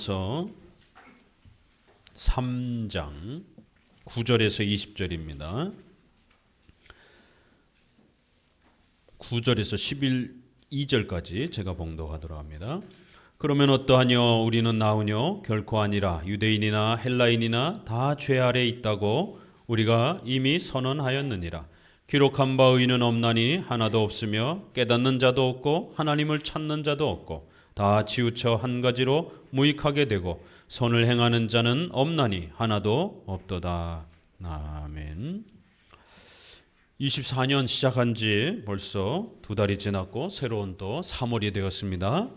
로마서 3장 9절에서 20절입니다. 9절에서 2절까지 제가 봉독하도록 합니다. 그러면 어떠하뇨? 우리는 나으뇨? 결코 아니라 유대인이나 헬라인이나 다 죄 아래 있다고 우리가 이미 선언하였느니라. 기록한 바 의는 없나니 하나도 없으며 깨닫는 자도 없고 하나님을 찾는 자도 없고 다 치우쳐 한 가지로 무익하게 되고 선을 행하는 자는 없나니 하나도 없도다. 아멘. 24년 시작한 지 벌써 2달이 지났고 새로운 또 3월이 되었습니다.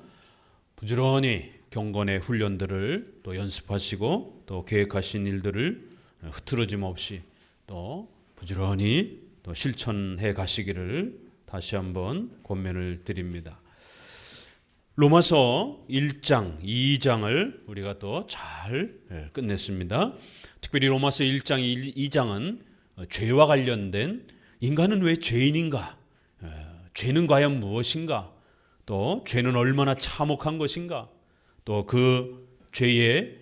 부지런히 경건의 훈련들을 또 연습하시고 또 계획하신 일들을 흐트러짐 없이 또 부지런히 또 실천해 가시기를 다시 한번 권면을 드립니다. 로마서 1장, 2장을 우리가 또 잘 끝냈습니다. 특별히 로마서 1장, 2장은 죄와 관련된 인간은 왜 죄인인가? 죄는 과연 무엇인가? 또 죄는 얼마나 참혹한 것인가? 또 그 죄의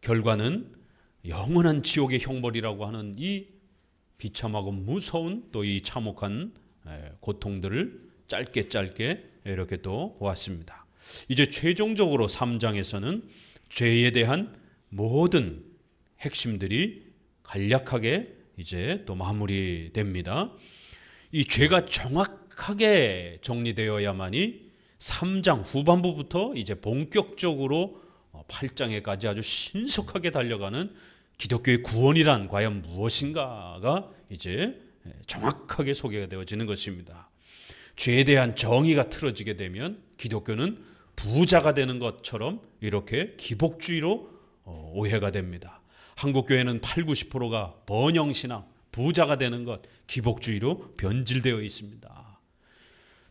결과는 영원한 지옥의 형벌이라고 하는 이 비참하고 무서운 또 이 참혹한 고통들을 짧게 이렇게 또 보았습니다. 이제 최종적으로 3장에서는 죄에 대한 모든 핵심들이 간략하게 이제 또 마무리됩니다. 이 죄가 정확하게 정리되어야만이 3장 후반부부터 이제 본격적으로 8장에까지 아주 신속하게 달려가는 기독교의 구원이란 과연 무엇인가가 이제 정확하게 소개가 되어지는 것입니다. 죄에 대한 정의가 틀어지게 되면 기독교는 부자가 되는 것처럼 이렇게 기복주의로 오해가 됩니다. 한국교회는 80~90%가 번영신앙, 부자가 되는 것, 기복주의로 변질되어 있습니다.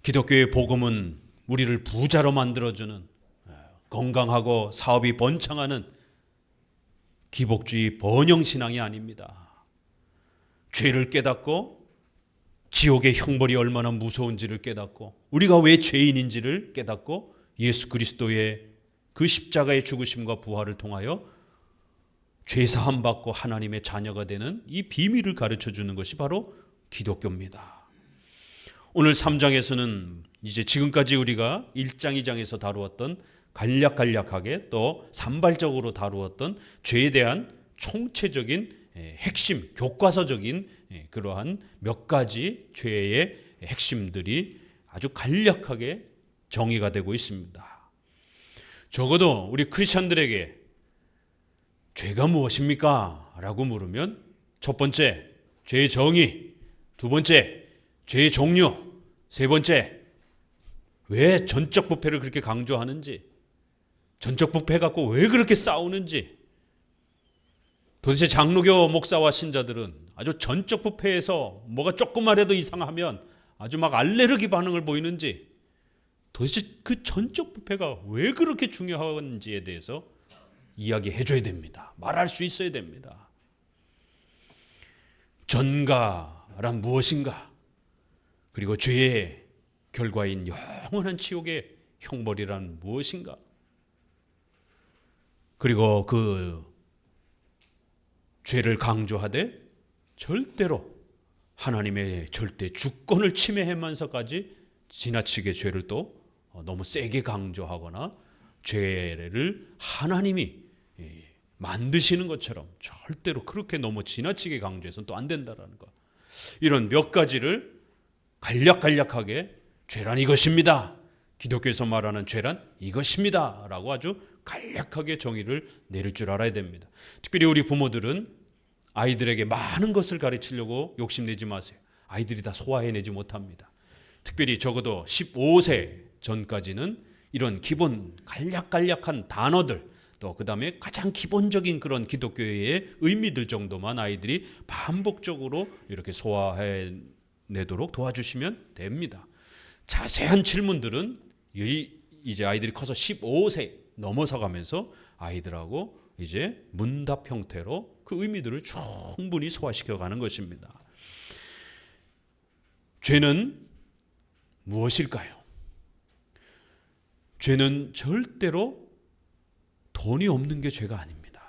기독교의 복음은 우리를 부자로 만들어주는 건강하고 사업이 번창하는 기복주의 번영신앙이 아닙니다. 죄를 깨닫고 지옥의 형벌이 얼마나 무서운지를 깨닫고 우리가 왜 죄인인지를 깨닫고 예수 그리스도의 그 십자가의 죽으심과 부활을 통하여 죄사함 받고 하나님의 자녀가 되는 이 비밀을 가르쳐주는 것이 바로 기독교입니다. 오늘 3장에서는 이제 지금까지 우리가 1장, 2장에서 다루었던 간략하게 또 산발적으로 다루었던 죄에 대한 총체적인 핵심, 교과서적인 그러한 몇 가지 죄의 핵심들이 아주 간략하게 정의가 되고 있습니다. 적어도 우리 크리스천들에게 죄가 무엇입니까? 라고 물으면 첫 번째, 죄의 정의, 두 번째, 죄의 종류, 세 번째, 왜 전적 부패를 그렇게 강조하는지, 전적 부패 갖고 왜 그렇게 싸우는지, 도대체 장로교 목사와 신자들은 아주 전적 부패에서 뭐가 조금만 해도 이상하면 아주 막 알레르기 반응을 보이는지, 도대체 그 전적 부패가 왜 그렇게 중요한지에 대해서 이야기해 줘야 됩니다. 말할 수 있어야 됩니다. 전가란 무엇인가? 그리고 죄의 결과인 영원한 지옥의 형벌이란 무엇인가? 그리고 그 죄를 강조하되 절대로 하나님의 절대 주권을 침해하면서까지 지나치게 죄를 또 너무 세게 강조하거나 죄를 하나님이 만드시는 것처럼 절대로 그렇게 너무 지나치게 강조해서는 또 안 된다라는 것. 이런 몇 가지를 간략하게 죄란 이것입니다. 기독교에서 말하는 죄란 이것입니다. 라고 아주 간략하게 정의를 내릴 줄 알아야 됩니다. 특별히 우리 부모들은 아이들에게 많은 것을 가르치려고 욕심내지 마세요. 아이들이 다 소화해내지 못합니다. 특별히 적어도 15세 전까지는 이런 기본 간략한 단어들, 또 그 다음에 가장 기본적인 그런 기독교의 의미들 정도만 아이들이 반복적으로 이렇게 소화해내도록 도와주시면 됩니다. 자세한 질문들은 이제 아이들이 커서 15세 넘어서 가면서 아이들하고 이제 문답 형태로 그 의미들을 충분히 소화시켜 가는 것입니다. 죄는 무엇일까요? 죄는 절대로 돈이 없는 게 죄가 아닙니다.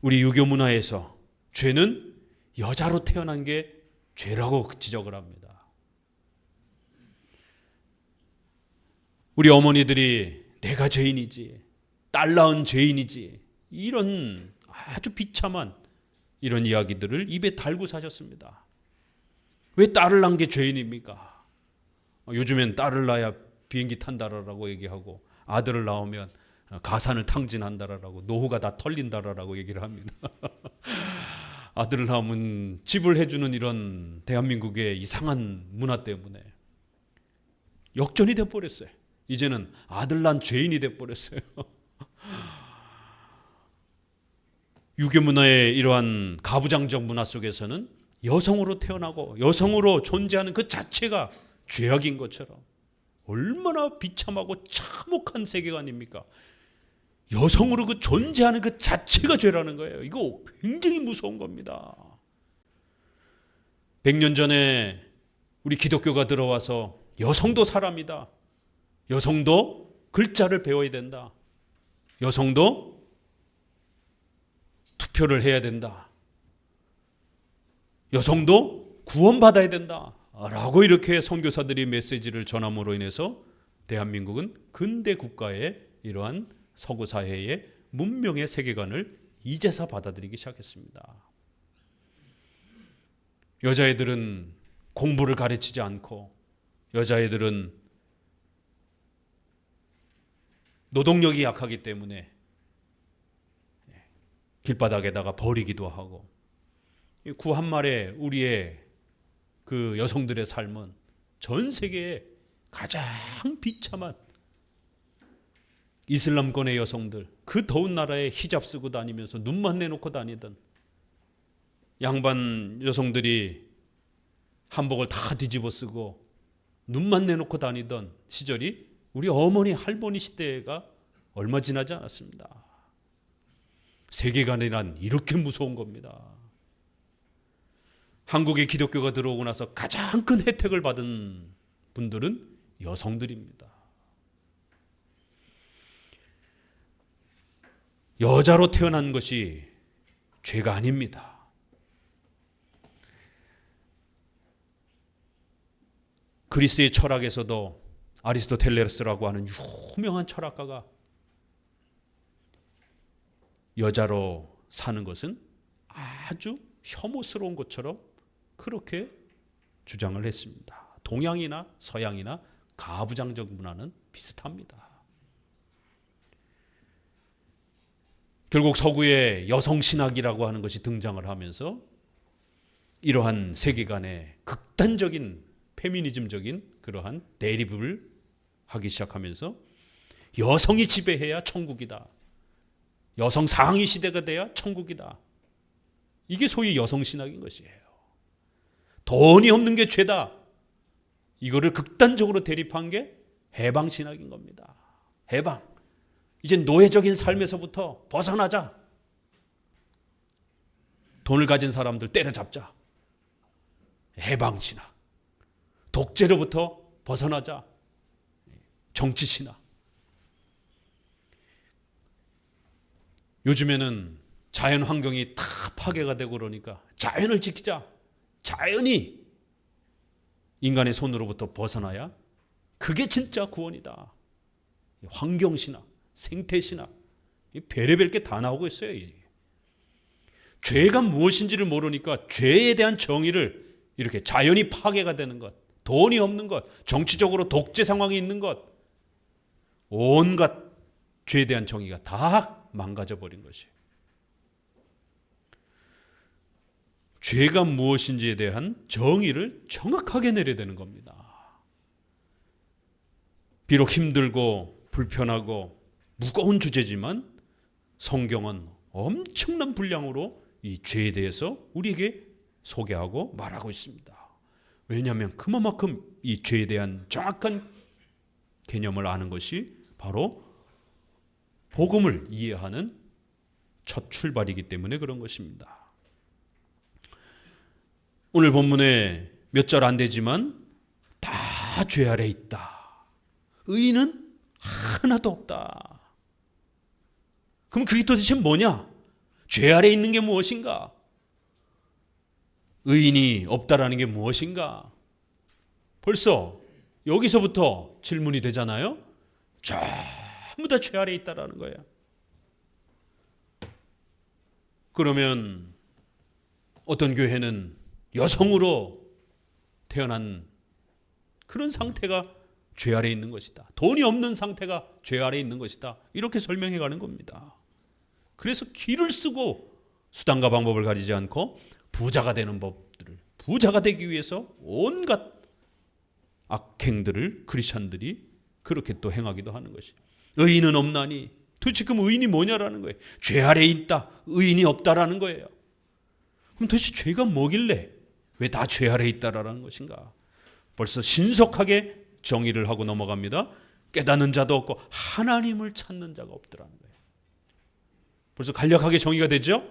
우리 유교 문화에서 죄는 여자로 태어난 게 죄라고 지적을 합니다. 우리 어머니들이 내가 죄인이지, 딸 낳은 죄인이지, 이런 아주 비참한 이런 이야기들을 입에 달고 사셨습니다. 왜 딸을 낳은 게 죄인입니까? 요즘엔 딸을 낳아야 비행기 탄다라고 얘기하고 아들을 낳으면 가산을 탕진한다라고 노후가 다 털린다라고 얘기를 합니다. 아들을 낳으면 집을 해주는 이런 대한민국의 이상한 문화 때문에 역전이 돼버렸어요. 이제는 아들 낳은 죄인이 돼버렸어요. 유교 문화의 이러한 가부장적 문화 속에서는 여성으로 태어나고 여성으로 존재하는 그 자체가 죄악인 것처럼 얼마나 비참하고 참혹한 세계관입니까? 여성으로 그 존재하는 그 자체가 죄라는 거예요. 이거 굉장히 무서운 겁니다. 100년 전에 우리 기독교가 들어와서 여성도 사람이다. 여성도 글자를 배워야 된다. 여성도 투표를 해야 된다. 여성도 구원받아야 된다. 라고 이렇게 선교사들이 메시지를 전함으로 인해서 대한민국은 근대 국가의 이러한 서구 사회의 문명의 세계관을 이제서 받아들이기 시작했습니다. 여자애들은 공부를 가르치지 않고 여자애들은 노동력이 약하기 때문에 길바닥에다가 버리기도 하고 구 한 말에 우리의 그 여성들의 삶은 전 세계에 가장 비참한 이슬람권의 여성들, 그 더운 나라에 히잡 쓰고 다니면서 눈만 내놓고 다니던 양반 여성들이 한복을 다 뒤집어 쓰고 눈만 내놓고 다니던 시절이 우리 어머니 할머니 시대가 얼마 지나지 않았습니다. 세계관이란 이렇게 무서운 겁니다. 한국에 기독교가 들어오고 나서 가장 큰 혜택을 받은 분들은 여성들입니다. 여자로 태어난 것이 죄가 아닙니다. 그리스의 철학에서도 아리스토텔레스라고 하는 유명한 철학가가 여자로 사는 것은 아주 혐오스러운 것처럼 그렇게 주장을 했습니다. 동양이나 서양이나 가부장적 문화는 비슷합니다. 결국 서구의 여성신학이라고 하는 것이 등장을 하면서 이러한 세계관의 극단적인 페미니즘적인 그러한 대립을 하기 시작하면서 여성이 지배해야 천국이다. 여성 상위 시대가 돼야 천국이다. 이게 소위 여성신학인 것이에요. 돈이 없는 게 죄다. 이거를 극단적으로 대립한 게 해방신학인 겁니다. 해방. 이제 노예적인 삶에서부터 벗어나자. 돈을 가진 사람들 때려잡자. 해방신학. 독재로부터 벗어나자. 정치신학. 요즘에는 자연 환경이 다 파괴가 되고 그러니까 자연을 지키자. 자연이 인간의 손으로부터 벗어나야 그게 진짜 구원이다. 환경신학, 생태신학, 별의별 게 다 나오고 있어요. 죄가 무엇인지를 모르니까 죄에 대한 정의를 이렇게 자연이 파괴가 되는 것, 돈이 없는 것, 정치적으로 독재 상황이 있는 것, 온갖 죄에 대한 정의가 다 망가져 버린 것이에요. 죄가 무엇인지에 대한 정의를 정확하게 내려야 되는 겁니다. 비록 힘들고 불편하고 무거운 주제지만 성경은 엄청난 분량으로 이 죄에 대해서 우리에게 소개하고 말하고 있습니다. 왜냐하면 그만큼 이 죄에 대한 정확한 개념을 아는 것이 바로 복음을 이해하는 첫 출발이기 때문에 그런 것입니다. 오늘 본문에 몇 절 안 되지만 다 죄 아래 있다. 의인은 하나도 없다. 그럼 그게 도대체 뭐냐? 죄 아래 있는 게 무엇인가? 의인이 없다라는 게 무엇인가? 벌써 여기서부터 질문이 되잖아요. 전부 다 죄 아래 있다라는 거예요. 그러면 어떤 교회는 여성으로 태어난 그런 상태가 죄 아래 있는 것이다. 돈이 없는 상태가 죄 아래 있는 것이다. 이렇게 설명해 가는 겁니다. 그래서 기를 쓰고 수단과 방법을 가리지 않고 부자가 되는 법들을, 부자가 되기 위해서 온갖 악행들을 크리스찬들이 그렇게 또 행하기도 하는 것이. 의인은 없나니, 도대체 그럼 의인이 뭐냐라는 거예요. 죄 아래 있다, 의인이 없다라는 거예요. 그럼 도대체 죄가 뭐길래 왜 다 죄 아래 있다라는 것인가? 벌써 신속하게 정의를 하고 넘어갑니다. 깨닫는 자도 없고 하나님을 찾는 자가 없더라는 거예요. 벌써 간략하게 정의가 되죠?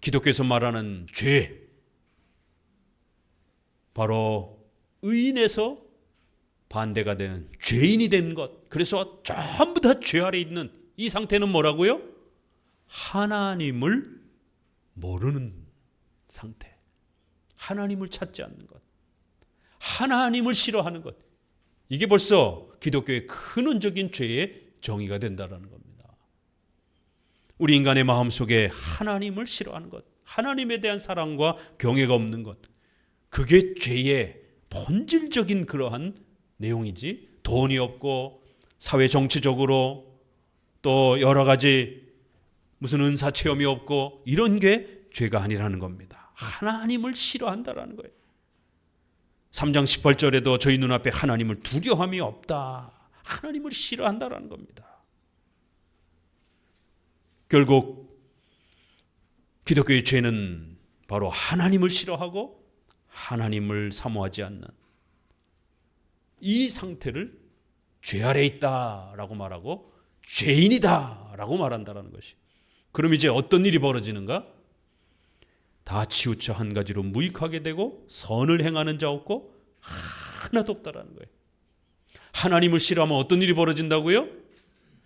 기독교에서 말하는 죄, 바로 의인에서 반대가 되는 죄인이 된 것. 그래서 전부 다 죄 아래 있는 이 상태는 뭐라고요? 하나님을 모르는 상태. 하나님을 찾지 않는 것. 하나님을 싫어하는 것. 이게 벌써 기독교의 근원적인 죄의 정의가 된다는 겁니다. 우리 인간의 마음속에 하나님을 싫어하는 것, 하나님에 대한 사랑과 경외가 없는 것, 그게 죄의 본질적인 그러한 내용이지, 돈이 없고 사회 정치적으로 또 여러 가지 무슨 은사 체험이 없고 이런 게 죄가 아니라는 겁니다. 하나님을 싫어한다라는 거예요. 3장 18절에도 저희 눈앞에 하나님을 두려움이 없다, 하나님을 싫어한다라는 겁니다. 결국 기독교의 죄는 바로 하나님을 싫어하고 하나님을 사모하지 않는 이 상태를 죄 아래 있다라고 말하고 죄인이다라고 말한다라는 것이. 그럼 이제 어떤 일이 벌어지는가? 다 치우쳐 한 가지로 무익하게 되고 선을 행하는 자 없고 하나도 없다라는 거예요. 하나님을 싫어하면 어떤 일이 벌어진다고요?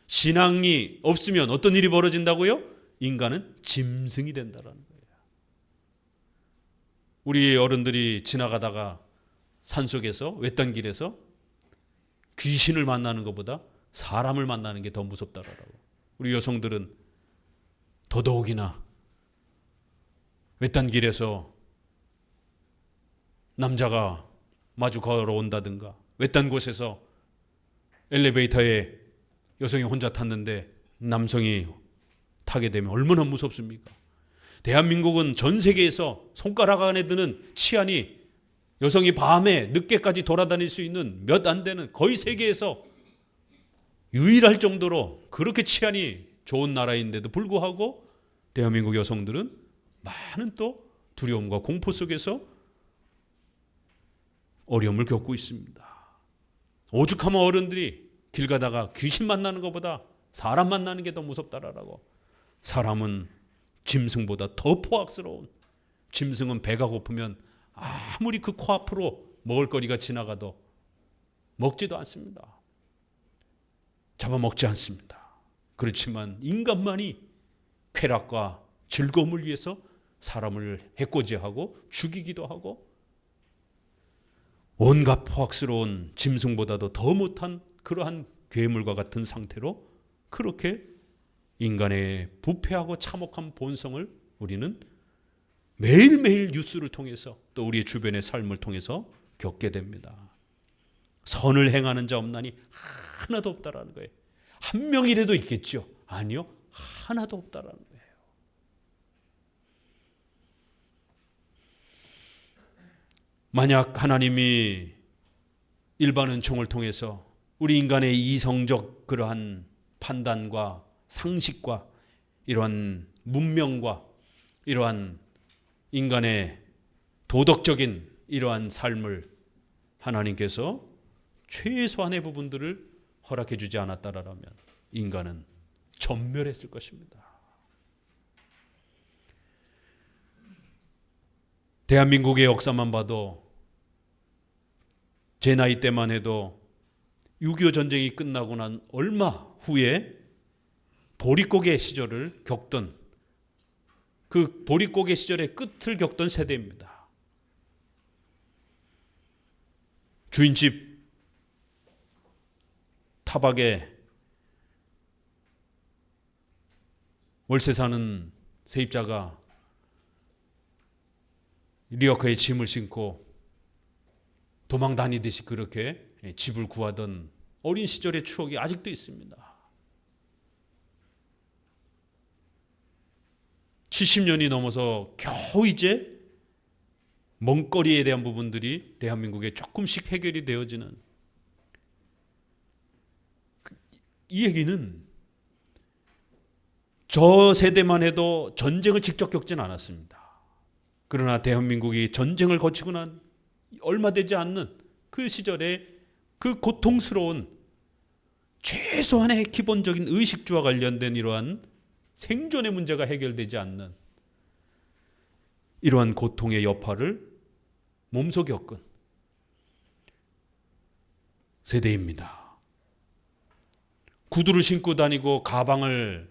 신앙이 없으면 어떤 일이 벌어진다고요? 인간은 짐승이 된다라는 거예요. 우리 어른들이 지나가다가 산속에서 외딴 길에서 귀신을 만나는 것보다 사람을 만나는 게 더 무섭다라고. 우리 여성들은 더더욱이나 외딴 길에서 남자가 마주 걸어온다든가, 외딴 곳에서 엘리베이터에 여성이 혼자 탔는데 남성이 타게 되면 얼마나 무섭습니까? 대한민국은 전 세계에서 손가락 안에 드는 치안이 여성이 밤에 늦게까지 돌아다닐 수 있는 몇 안 되는, 거의 세계에서 유일할 정도로 그렇게 치안이 좋은 나라인데도 불구하고 대한민국 여성들은 많은 또 두려움과 공포 속에서 어려움을 겪고 있습니다. 오죽하면 어른들이 길 가다가 귀신 만나는 것보다 사람 만나는 게 더 무섭다라고. 사람은 짐승보다 더 포악스러운, 짐승은 배가 고프면 아무리 그 코앞으로 먹을거리가 지나가도 먹지도 않습니다. 잡아먹지 않습니다. 그렇지만 인간만이 쾌락과 즐거움을 위해서 사람을 해코지하고 죽이기도 하고 온갖 포악스러운 짐승보다도 더 못한 그러한 괴물과 같은 상태로 그렇게 인간의 부패하고 참혹한 본성을 우리는 매일매일 뉴스를 통해서 또 우리의 주변의 삶을 통해서 겪게 됩니다. 선을 행하는 자 없나니 하나도 없다라는 거예요. 한 명이라도 있겠죠? 아니요, 하나도 없다라는 거예요. 만약 하나님이 일반 은총을 통해서 우리 인간의 이성적 그러한 판단과 상식과 이러한 문명과 이러한 인간의 도덕적인 이러한 삶을 하나님께서 최소한의 부분들을 허락해 주지 않았다라면 인간은 전멸했을 것입니다. 대한민국의 역사만 봐도 제 나이 때만 해도 6.25 전쟁이 끝나고 난 얼마 후에 보릿고개 시절을 겪던, 그 보릿고개 시절의 끝을 겪던 세대입니다. 주인집 타박에 월세 사는 세입자가 리어카에 짐을 싣고 도망 다니듯이 그렇게 집을 구하던 어린 시절의 추억이 아직도 있습니다. 70년이 넘어서 겨우 이제 먹거리에 대한 부분들이 대한민국에 조금씩 해결이 되어지는, 이 얘기는 저 세대만 해도 전쟁을 직접 겪지는 않았습니다. 그러나 대한민국이 전쟁을 거치고 난 얼마 되지 않는 그 시절에 그 고통스러운 최소한의 기본적인 의식주와 관련된 이러한 생존의 문제가 해결되지 않는 이러한 고통의 여파를 몸소 겪은 세대입니다. 구두를 신고 다니고 가방을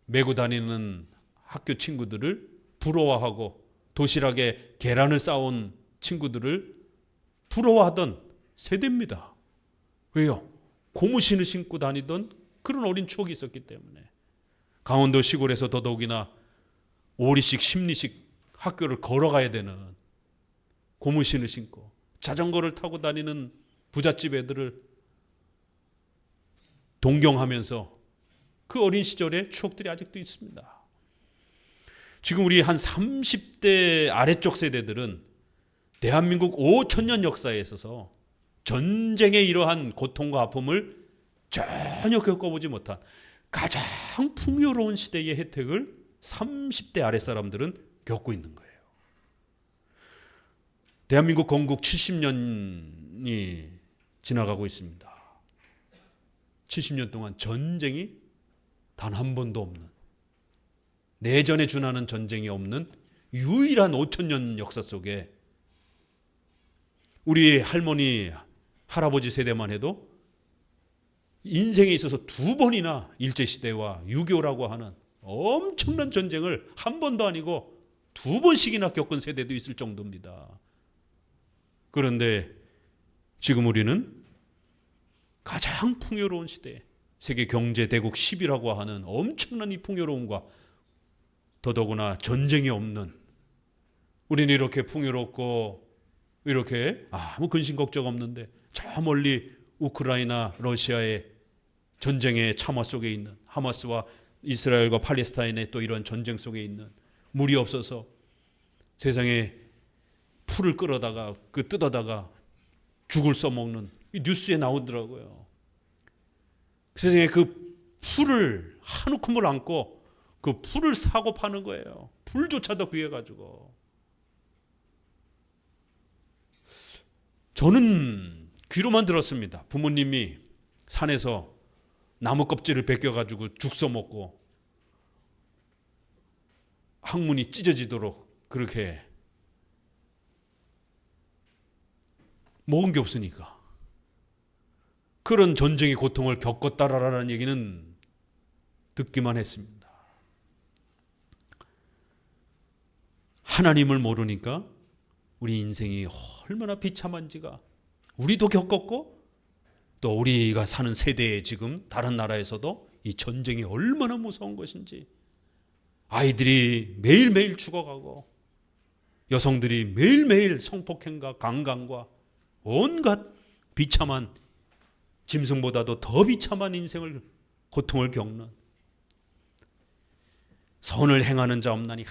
메고 다니는 학교 친구들을 부러워하고 도시락에 계란을 싸온 친구들을 부러워하던 세대입니다. 왜요? 고무신을 신고 다니던 그런 어린 추억이 있었기 때문에. 강원도 시골에서 더더욱이나 5리씩 10리씩 학교를 걸어가야 되는, 고무신을 신고 자전거를 타고 다니는 부잣집 애들을 동경하면서 그 어린 시절의 추억들이 아직도 있습니다. 지금 우리 한 30대 아래쪽 세대들은 대한민국 5천년 역사에 있어서 전쟁의 이러한 고통과 아픔을 전혀 겪어보지 못한 가장 풍요로운 시대의 혜택을 30대 아래 사람들은 겪고 있는 거예요. 대한민국 건국 70년이 지나가고 있습니다. 70년 동안 전쟁이 단 한 번도 없는, 내전에 준하는 전쟁이 없는 유일한 5천년 역사 속에 우리 할머니, 할아버지 세대만 해도 인생에 있어서 2번이나 일제시대와 6.25라고 하는 엄청난 전쟁을 한 번도 아니고 2번씩이나 겪은 세대도 있을 정도입니다. 그런데 지금 우리는 가장 풍요로운 시대, 세계 경제 대국 10이라고 하는 엄청난 이 풍요로움과 더더구나 전쟁이 없는, 우리는 이렇게 풍요롭고 이렇게 아무 근심 걱정 없는데 저 멀리 우크라이나 러시아의 전쟁의 참화 속에 있는, 하마스와 이스라엘과 팔레스타인의 또 이런 전쟁 속에 있는, 물이 없어서 세상에 풀을 끌어다가 뜯어다가 죽을 써먹는, 이 뉴스에 나오더라고요. 세상에 그 풀을 한 움큼을 안고 그 풀을 사고 파는 거예요. 풀조차도 구해가지고. 저는 귀로만 들었습니다. 부모님이 산에서 나무 껍질을 벗겨가지고 죽 써먹고 항문이 찢어지도록 그렇게 먹은 게 없으니까 그런 전쟁의 고통을 겪었다라는 얘기는 듣기만 했습니다. 하나님을 모르니까 우리 인생이 얼마나 비참한지가, 우리도 겪었고 또 우리가 사는 세대에 지금 다른 나라에서도 이 전쟁이 얼마나 무서운 것인지, 아이들이 매일매일 죽어가고 여성들이 매일매일 성폭행과 강간과 온갖 비참한, 짐승보다도 더 비참한 인생을, 고통을 겪는, 선을 행하는 자 없나니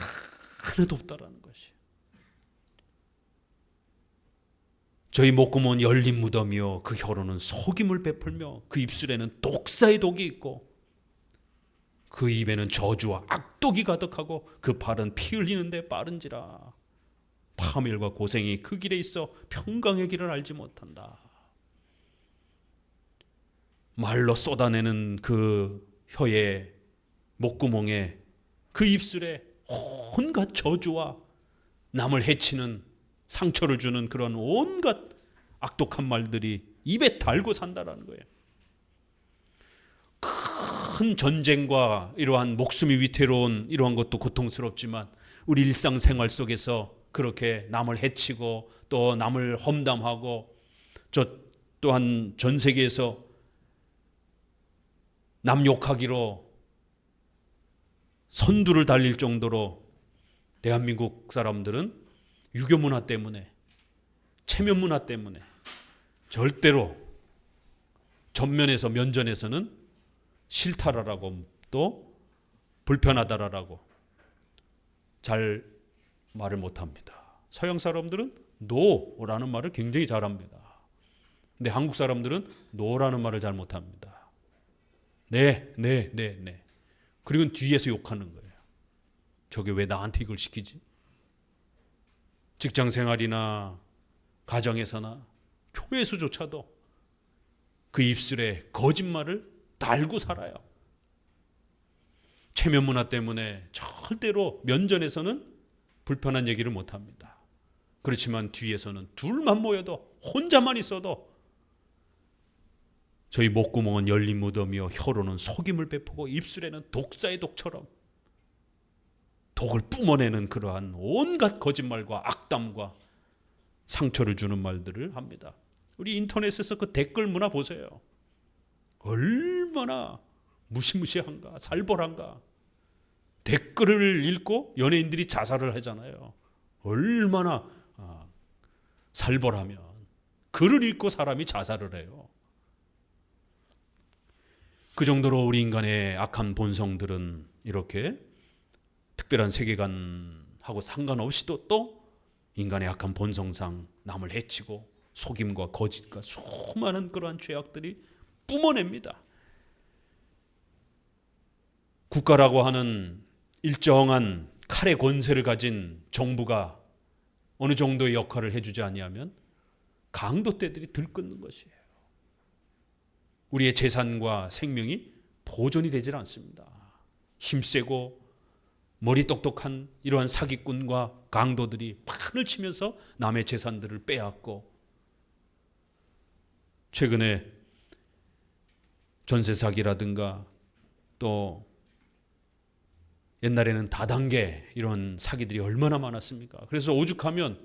하나도 없다라는 것이. 저희 목구멍은 열린 무덤이요 그 혀로는 속임을 베풀며 그 입술에는 독사의 독이 있고 그 입에는 저주와 악독이 가득하고 그 발은 피 흘리는데 빠른지라. 파멸과 고생이 그 길에 있어 평강의 길을 알지 못한다. 말로 쏟아내는 그 혀에, 목구멍에, 그 입술에 온갖 저주와 남을 해치는, 상처를 주는 그런 온갖 악독한 말들이 입에 달고 산다라는 거예요. 큰 전쟁과 이러한 목숨이 위태로운 이러한 것도 고통스럽지만 우리 일상생활 속에서 그렇게 남을 해치고 또 남을 험담하고 저 또한 전 세계에서 남 욕하기로 선두를 달릴 정도로 대한민국 사람들은 유교 문화 때문에 체면 문화 때문에 절대로 전면에서 면전에서는 싫다라고 또 불편하다라고 잘 말을 못합니다. 서양 사람들은 노라는 말을 굉장히 잘합니다. 근데 한국 사람들은 노라는 말을 잘 못합니다. 네. 그리고 뒤에서 욕하는 거예요. 저게 왜 나한테 이걸 시키지? 직장 생활이나 가정에서나 교회에서조차도 그 입술에 거짓말을 달고 살아요. 체면 문화 때문에 절대로 면전에서는 불편한 얘기를 못합니다. 그렇지만 뒤에서는 둘만 모여도 혼자만 있어도 저희 목구멍은 열린 무덤이요 혀로는 속임을 베푸고 입술에는 독사의 독처럼 독을 뿜어내는 그러한 온갖 거짓말과 악담과 상처를 주는 말들을 합니다. 우리 인터넷에서 그 댓글 문화 보세요. 얼마나 무시무시한가, 살벌한가. 댓글을 읽고 연예인들이 자살을 하잖아요. 얼마나 살벌하면 글을 읽고 사람이 자살을 해요. 그 정도로 우리 인간의 악한 본성들은 이렇게 특별한 세계관하고 상관없이도 또 인간의 악한 본성상 남을 해치고 속임과 거짓과 수많은 그러한 죄악들이 뿜어냅니다. 국가라고 하는 일정한 칼의 권세를 가진 정부가 어느 정도의 역할을 해주지 아니하면 강도떼들이 들끓는 것이에요. 우리의 재산과 생명이 보존이 되질 않습니다. 힘세고 머리 똑똑한 이러한 사기꾼과 강도들이 판을 치면서 남의 재산들을 빼앗고 최근에 전세 사기라든가 또 옛날에는 다단계 이런 사기들이 얼마나 많았습니까? 그래서 오죽하면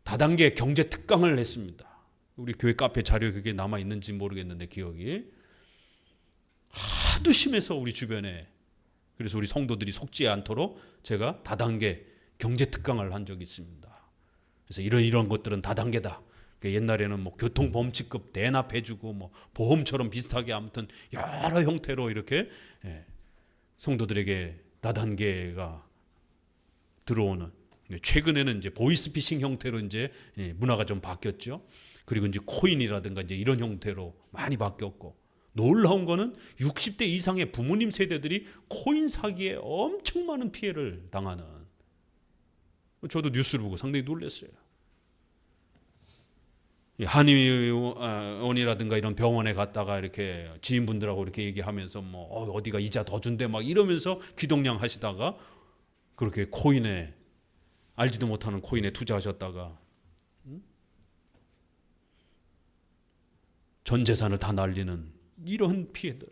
다단계 경제 특강을 했습니다. 우리 교회 카페 자료 그게 남아 있는지 모르겠는데 기억이 하도 심해서 우리 주변에 그래서 우리 성도들이 속지 않도록 제가 다단계 경제 특강을 한 적이 있습니다. 그래서 이런 것들은 다단계다. 옛날에는 뭐 교통범칙급 대납해주고 뭐 보험처럼 비슷하게 아무튼 여러 형태로 이렇게 성도들에게 다단계가 들어오는 최근에는 이제 보이스피싱 형태로 이제 문화가 좀 바뀌었죠. 그리고 이제 코인이라든가 이제 이런 형태로 많이 바뀌었고 놀라운 거는 60대 이상의 부모님 세대들이 코인 사기에 엄청 많은 피해를 당하는 저도 뉴스를 보고 상당히 놀랐어요. 한의원이라든가 이런 병원에 갔다가 이렇게 지인분들하고 이렇게 얘기하면서 뭐 어디가 이자 더 준대 막 이러면서 귀동냥 하시다가 그렇게 코인에 알지도 못하는 코인에 투자하셨다가 전 재산을 다 날리는 이런 피해들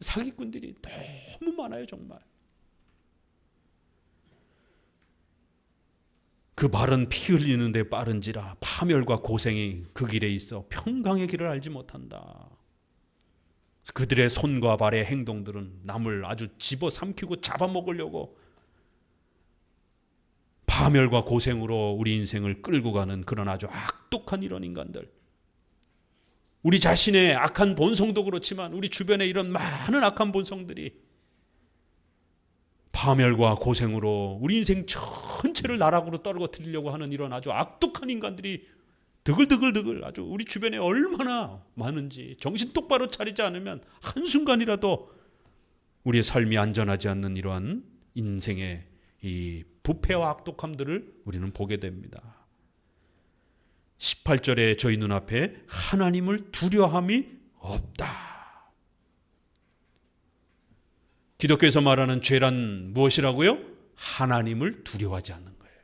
사기꾼들이 너무 많아요. 정말 그 말은 피 흘리는 데 빠른지라 파멸과 고생이 그 길에 있어 평강의 길을 알지 못한다. 그들의 손과 발의 행동들은 남을 아주 집어삼키고 잡아먹으려고 파멸과 고생으로 우리 인생을 끌고 가는 그런 아주 악독한 이런 인간들. 우리 자신의 악한 본성도 그렇지만 우리 주변에 이런 많은 악한 본성들이 파멸과 고생으로 우리 인생 전체를 나락으로 떨어뜨리려고 하는 이런 아주 악독한 인간들이 드글드글 아주 우리 주변에 얼마나 많은지 정신 똑바로 차리지 않으면 한순간이라도 우리의 삶이 안전하지 않는 이러한 인생의 이 부패와 악독함들을 우리는 보게 됩니다. 18절에 저희 눈앞에 하나님을 두려함이 없다. 기독교에서 말하는 죄란 무엇이라고요? 하나님을 두려워하지 않는 거예요.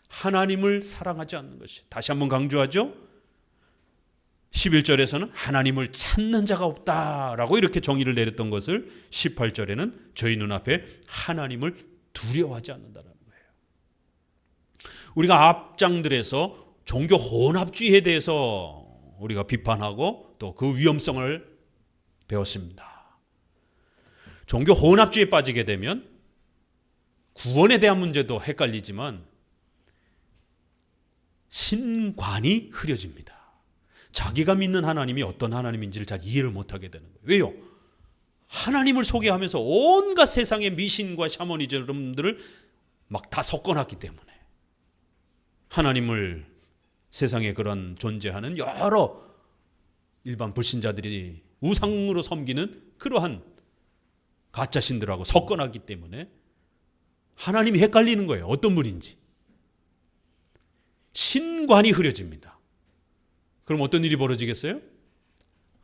하나님을 사랑하지 않는 것이. 다시 한번 강조하죠. 11절에서는 하나님을 찾는 자가 없다라고 이렇게 정의를 내렸던 것을 18절에는 저희 눈앞에 하나님을 두려워하지 않는다는 거예요. 우리가 앞장들에서 종교 혼합주의에 대해서 우리가 비판하고 또 그 위험성을 배웠습니다. 종교 혼합주의에 빠지게 되면 구원에 대한 문제도 헷갈리지만 신관이 흐려집니다. 자기가 믿는 하나님이 어떤 하나님인지를 잘 이해를 못하게 되는 거예요. 왜요? 하나님을 소개하면서 온갖 세상의 미신과 샤머니즘들을 막 다 섞어놨기 때문에 하나님을 세상에 그런 존재하는 여러 일반 불신자들이 우상으로 섬기는 그러한 가짜신들하고 섞어놨기 때문에 하나님이 헷갈리는 거예요. 어떤 분인지. 신관이 흐려집니다. 그럼 어떤 일이 벌어지겠어요?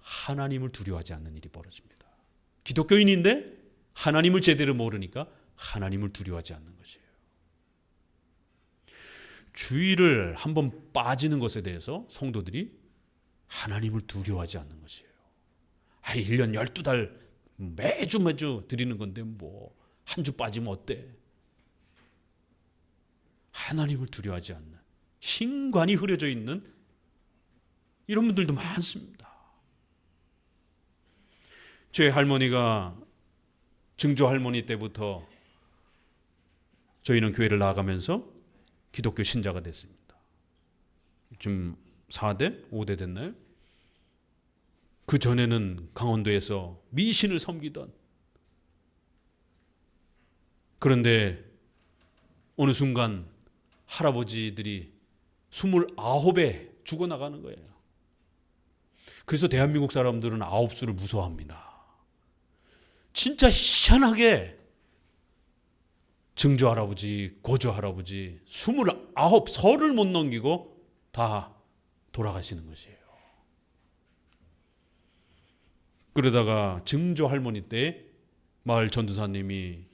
하나님을 두려워하지 않는 일이 벌어집니다. 기독교인인데 하나님을 제대로 모르니까 하나님을 두려워하지 않는 것이에요. 주의를 한번 빠지는 것에 대해서 성도들이 하나님을 두려워하지 않는 것이에요. 1년 12달 매주 드리는 건데 뭐 한 주 빠지면 어때? 하나님을 두려워하지 않는 신관이 흐려져 있는 이런 분들도 많습니다. 저희 할머니가 증조 할머니 때부터 저희는 교회를 나아가면서 기독교 신자가 됐습니다. 지금 4대, 5대 됐나요? 그 전에는 강원도에서 미신을 섬기던, 그런데 어느 순간 할아버지들이 29에 죽어나가는 거예요. 그래서 대한민국 사람들은 9수를 무서워합니다. 진짜 희한하게 증조 할아버지, 고조 할아버지 29 설을 못 넘기고 다 돌아가시는 것이에요. 그러다가 증조 할머니 때 마을 전도사님이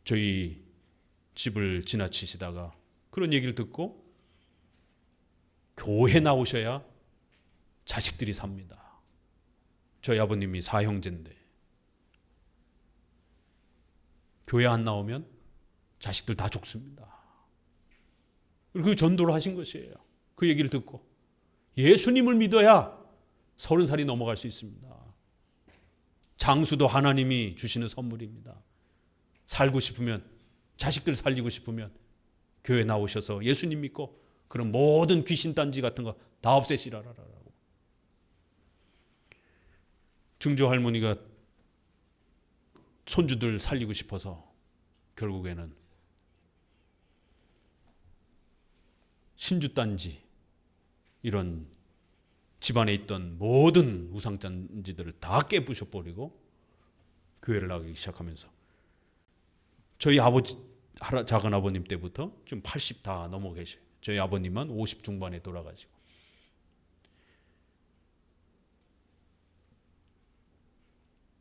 저희 집을 지나치시다가 그런 얘기를 듣고 교회 나오셔야 자식들이 삽니다. 저희 아버님이 4형제인데 교회 안 나오면 자식들 다 죽습니다. 그 전도를 하신 것이에요. 그 얘기를 듣고 예수님을 믿어야 30살이 넘어갈 수 있습니다. 장수도 하나님이 주시는 선물입니다. 살고 싶으면, 자식들 살리고 싶으면 교회 나오셔서 예수님 믿고 그런 모든 귀신단지 같은 거 다 없애시라라고. 증조 할머니가 손주들 살리고 싶어서 결국에는 신주단지, 이런 집안에 있던 모든 우상단지들을 다 깨부셔버리고 교회를 나가기 시작하면서 저희 아버지, 작은 아버님 때부터 지금 80 다 넘어 계셔요. 저희 아버님은 50 중반에 돌아가시고.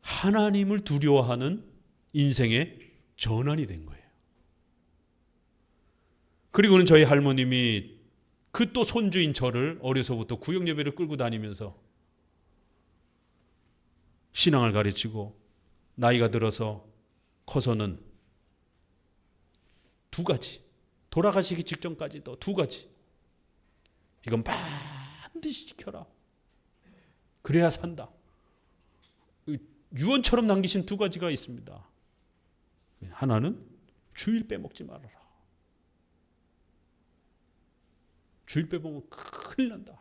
하나님을 두려워하는 인생의 전환이 된 거예요. 그리고는 저희 할머님이 그 또 손주인 저를 어려서부터 구역 예배를 끌고 다니면서 신앙을 가르치고 나이가 들어서 커서는 2가지, 돌아가시기 직전까지도 2가지, 이건 반드시 지켜라, 그래야 산다, 유언처럼 남기신 2가지가 있습니다. 하나는 주일 빼먹지 말아라. 주일 빼먹으면 큰일 난다.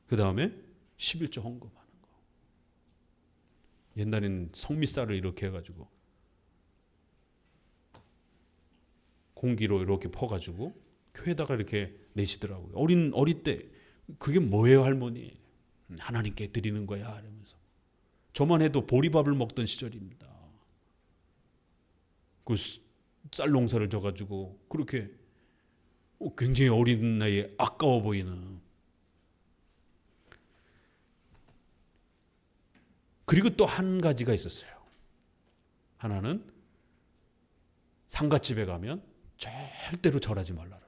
그 다음에 11조 헌금하는 거. 옛날에는 성미쌀을 이렇게 해가지고 공기로 이렇게 퍼가지고 교회에다가 이렇게 내시더라고요. 어릴 때 그게 뭐예요 할머니? 하나님께 드리는 거야 이러면서. 저만 해도 보리밥을 먹던 시절입니다. 그 쌀 농사를 져가지고 그렇게 굉장히 어린 나이에 아까워 보이는. 그리고 또 한 가지가 있었어요. 하나는 상갓집에 가면 절대로 절하지 말라라.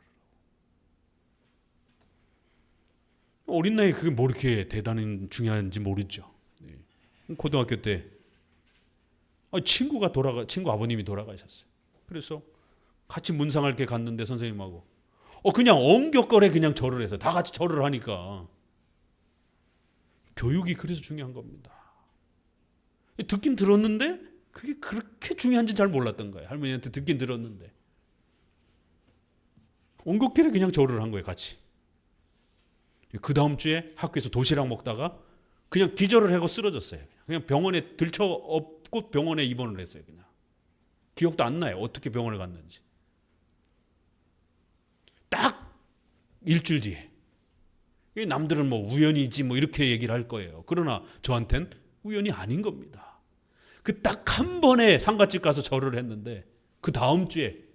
어린 나이에 그게 뭐 이렇게 대단히 중요한지 모르죠. 고등학교 때 친구 아버님이 돌아가셨어요. 그래서 같이 문상을 이렇게 갔는데 선생님하고 그냥 엉격거래 그냥 절을 해서 다 같이 절을 하니까 교육이 그래서 중요한 겁니다. 듣긴 들었는데 그게 그렇게 중요한지 잘 몰랐던 거예요. 할머니한테 듣긴 들었는데 엉격거래 그냥 절을 한 거예요, 같이. 그 다음 주에 학교에서 도시락 먹다가 그냥 기절을 하고 쓰러졌어요. 그냥 병원에 들쳐 업고 병원에 입원을 했어요. 그냥 기억도 안 나요. 어떻게 병원을 갔는지. 딱 일주일 뒤에. 남들은 뭐 우연이지 뭐 이렇게 얘기를 할 거예요. 그러나 저한텐 우연이 아닌 겁니다. 그 딱 한 번에 상가집 가서 절을 했는데 그 다음 주에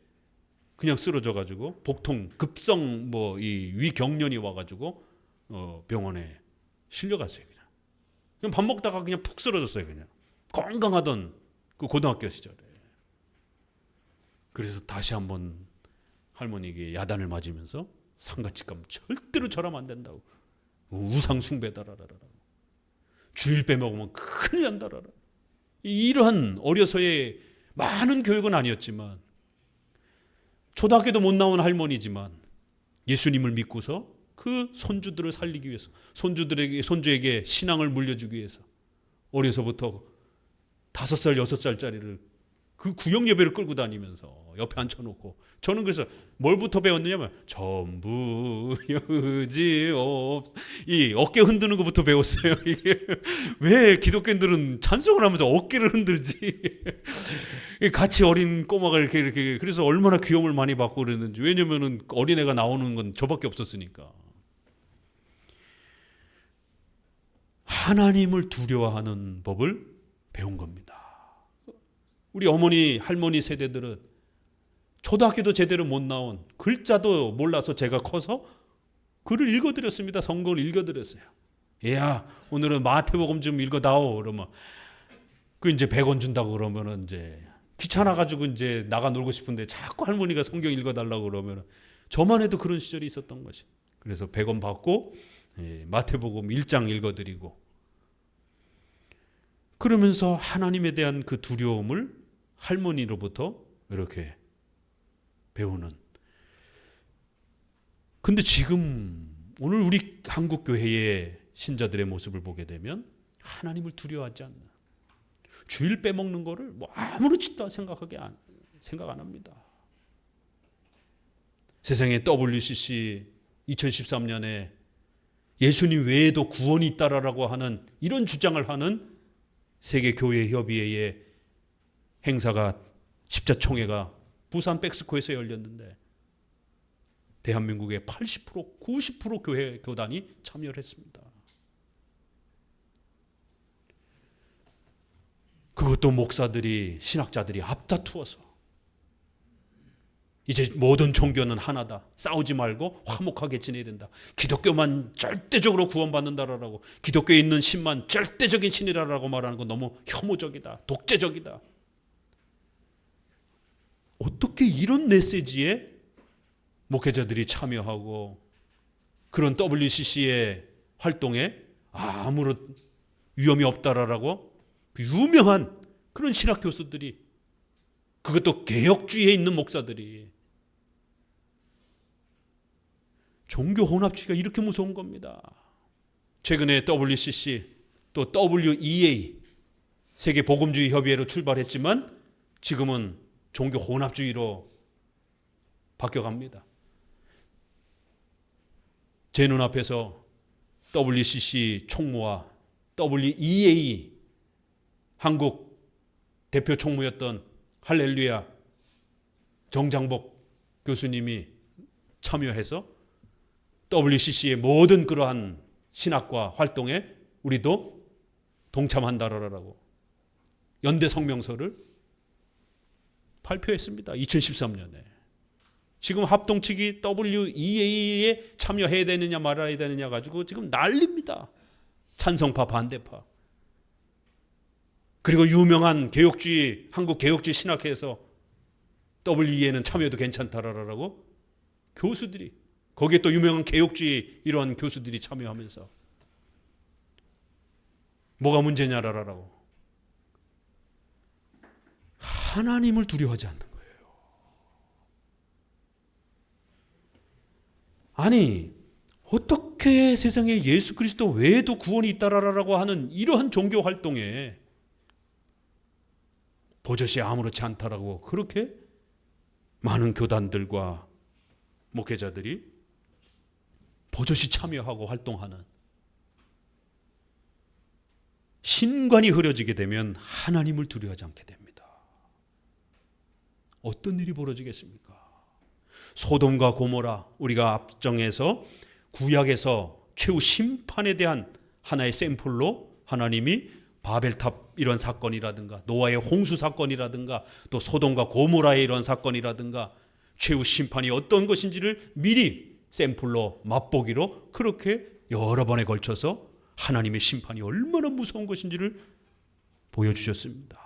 그냥 쓰러져가지고 복통 급성 뭐 이 위경련이 와가지고 병원에 실려갔어요. 그냥 밥 먹다가 그냥 푹 쓰러졌어요. 그냥 건강하던 그 고등학교 시절에. 그래서 다시 한번 할머니에게 야단을 맞으면서 상가집 가면 절대로 절하면 안 된다고. 우상 숭배다라라라. 주일 빼먹으면 큰일 난다라라. 이러한 어려서의 많은 교육은 아니었지만 초등학교도 못 나온 할머니지만 예수님을 믿고서 그 손주들을 살리기 위해서 손주에게 신앙을 물려주기 위해서 어려서부터 5살, 6살짜리를 그 구역 예배를 끌고 다니면서 옆에 앉혀놓고 저는 그래서 뭘부터 배웠느냐면 전부 여지없 이 어깨 흔드는 것부터 배웠어요. 이게 왜 기독교인들은 찬송을 하면서 어깨를 흔들지? 같이 어린 꼬마가 이렇게 그래서 얼마나 귀여움을 많이 받고 그랬는지. 왜냐면은 어린애가 나오는 건 저밖에 없었으니까. 하나님을 두려워하는 법을 배운 겁니다. 우리 어머니, 할머니 세대들은 초등학교도 제대로 못 나온, 글자도 몰라서 제가 커서 글을 읽어드렸습니다. 성경을 읽어드렸어요. 야, 오늘은 마태복음 좀 읽어다오. 그러면 그 이제 100원 준다고 그러면은 이제 귀찮아가지고 이제 나가 놀고 싶은데 자꾸 할머니가 성경 읽어달라고 그러면 저만 해도 그런 시절이 있었던 것이. 그래서 100원 받고 마태복음 1장 읽어드리고 그러면서 하나님에 대한 그 두려움을 할머니로부터 이렇게 배우는. 근데 지금 오늘 우리 한국 교회의 신자들의 모습을 보게 되면 하나님을 두려워하지 않는, 주일 빼먹는 거를 뭐 아무렇지도 생각 안 합니다. 세상에 WCC 2013년에 예수님 외에도 구원이 있다라고 하는 이런 주장을 하는 세계교회협의회의 행사가 십자총회가 부산 백스코에서 열렸는데 대한민국의 80%, 90% 교회 교단이 참여를 했습니다. 그것도 목사들이, 신학자들이 앞다투어서 이제 모든 종교는 하나다. 싸우지 말고 화목하게 지내야 된다. 기독교만 절대적으로 구원받는다라고, 기독교에 있는 신만 절대적인 신이라고 말하는 건 너무 혐오적이다. 독재적이다. 어떻게 이런 메시지에 목회자들이 참여하고 그런 WCC의 활동에 아무런 위험이 없다라고 유명한 그런 신학 교수들이, 그것도 개혁주의에 있는 목사들이, 종교 혼합주의가 이렇게 무서운 겁니다. 최근에 WCC 또 WEA 세계 복음주의 협의회로 출발했지만 지금은 종교 혼합주의로 바뀌어갑니다. 제 눈앞에서 WCC 총무와 WEA 한국 대표 총무였던 할렐루야 정장복 교수님이 참여해서 WCC의 모든 그러한 신학과 활동에 우리도 동참한다라고 연대 성명서를 발표했습니다. 2013년에. 지금 합동 측이 WEA에 참여해야 되느냐 말아야 되느냐 가지고 지금 난립니다. 찬성파 반대파. 그리고 유명한 개혁주의, 한국 개혁주의 신학회에서 WEA는 참여해도 괜찮다라고 교수들이, 거기에 또 유명한 개혁주의 이러한 교수들이 참여하면서 뭐가 문제냐라고. 하나님을 두려워하지 않는 거예요. 아니, 어떻게 세상에 예수 그리스도 외에도 구원이 있다라고 하는 이러한 종교 활동에 버젓이 아무렇지 않다라고 그렇게 많은 교단들과 목회자들이 버젓이 참여하고 활동하는, 신관이 흐려지게 되면 하나님을 두려워하지 않게 됩니다. 어떤 일이 벌어지겠습니까? 소돔과 고모라, 우리가 앞정에서 구약에서 최후 심판에 대한 하나의 샘플로 하나님이 바벨탑 이런 사건이라든가 노아의 홍수 사건이라든가 또 소돔과 고모라의 이런 사건이라든가 최후 심판이 어떤 것인지를 미리 샘플로 맛보기로 그렇게 여러 번에 걸쳐서 하나님의 심판이 얼마나 무서운 것인지를 보여주셨습니다.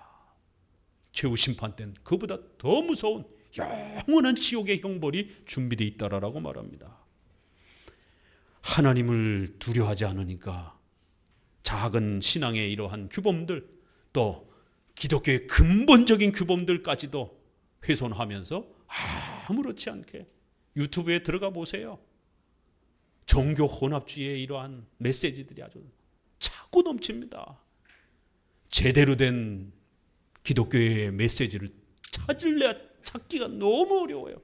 최후 심판 때는 그보다 더 무서운 영원한 지옥의 형벌이 준비되어 있다라고 말합니다. 하나님을 두려워하지 않으니까 작은 신앙의 이러한 규범들, 또 기독교의 근본적인 규범들까지도 훼손하면서 아무렇지 않게 유튜브에 들어가 보세요. 종교 혼합주의의 이러한 메시지들이 아주 차고 넘칩니다. 제대로 된 기독교의 메시지를 찾기가 너무 어려워요.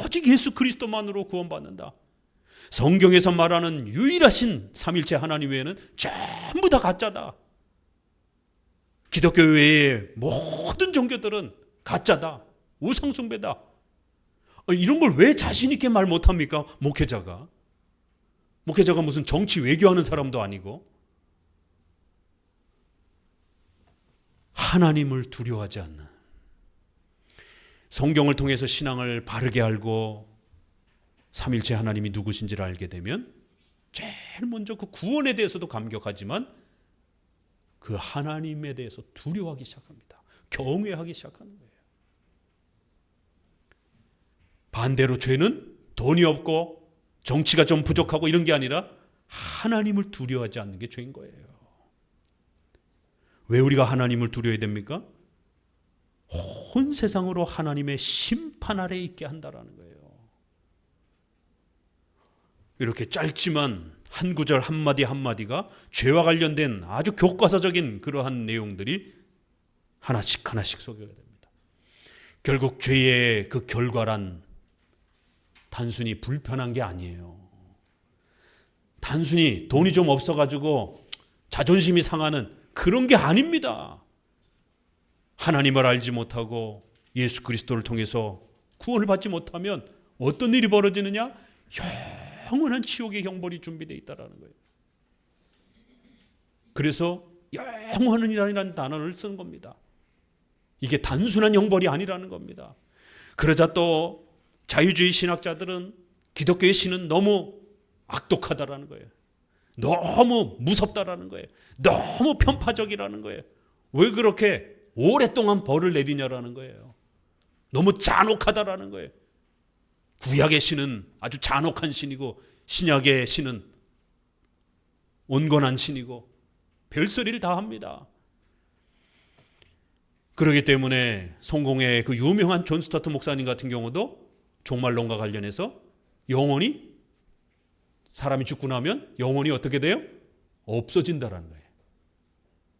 오직 예수 그리스도만으로 구원받는다. 성경에서 말하는 유일하신 삼일체 하나님 외에는 전부 다 가짜다. 기독교 외의 모든 종교들은 가짜다. 우상숭배다. 이런 걸 왜 자신 있게 말 못합니까? 목회자가 무슨 정치 외교하는 사람도 아니고. 하나님을 두려워하지 않는, 성경을 통해서 신앙을 바르게 알고 삼일체 하나님이 누구신지를 알게 되면 제일 먼저 그 구원에 대해서도 감격하지만 그 하나님에 대해서 두려워하기 시작합니다. 경외하기 시작하는 거예요. 반대로 죄는 돈이 없고 정치가 좀 부족하고 이런 게 아니라 하나님을 두려워하지 않는 게 죄인 거예요. 왜 우리가 하나님을 두려워해야 됩니까? 온 세상으로 하나님의 심판 아래에 있게 한다라는 거예요. 이렇게 짧지만 한 구절 한마디 한마디가 죄와 관련된 아주 교과서적인 그러한 내용들이 하나씩 소개가 됩니다. 결국 죄의 그 결과란 단순히 불편한 게 아니에요. 단순히 돈이 좀 없어가지고 자존심이 상하는 그런 게 아닙니다. 하나님을 알지 못하고 예수 그리스도를 통해서 구원을 받지 못하면 어떤 일이 벌어지느냐? 영원한 지옥의 형벌이 준비되어 있다는 거예요. 그래서 영원한이라는 단어를 쓴 겁니다. 이게 단순한 형벌이 아니라는 겁니다. 그러자 또 자유주의 신학자들은 기독교의 신은 너무 악독하다라는 거예요. 너무 무섭다라는 거예요. 너무 편파적이라는 거예요. 왜 그렇게 오랫동안 벌을 내리냐라는 거예요. 너무 잔혹하다라는 거예요. 구약의 신은 아주 잔혹한 신이고 신약의 신은 온건한 신이고 별소리를 다 합니다. 그렇기 때문에 성공의 그 유명한 존 스타트 목사님 같은 경우도 종말론과 관련해서 영혼이, 사람이 죽고 나면 영혼이 어떻게 돼요? 없어진다라는 거예요.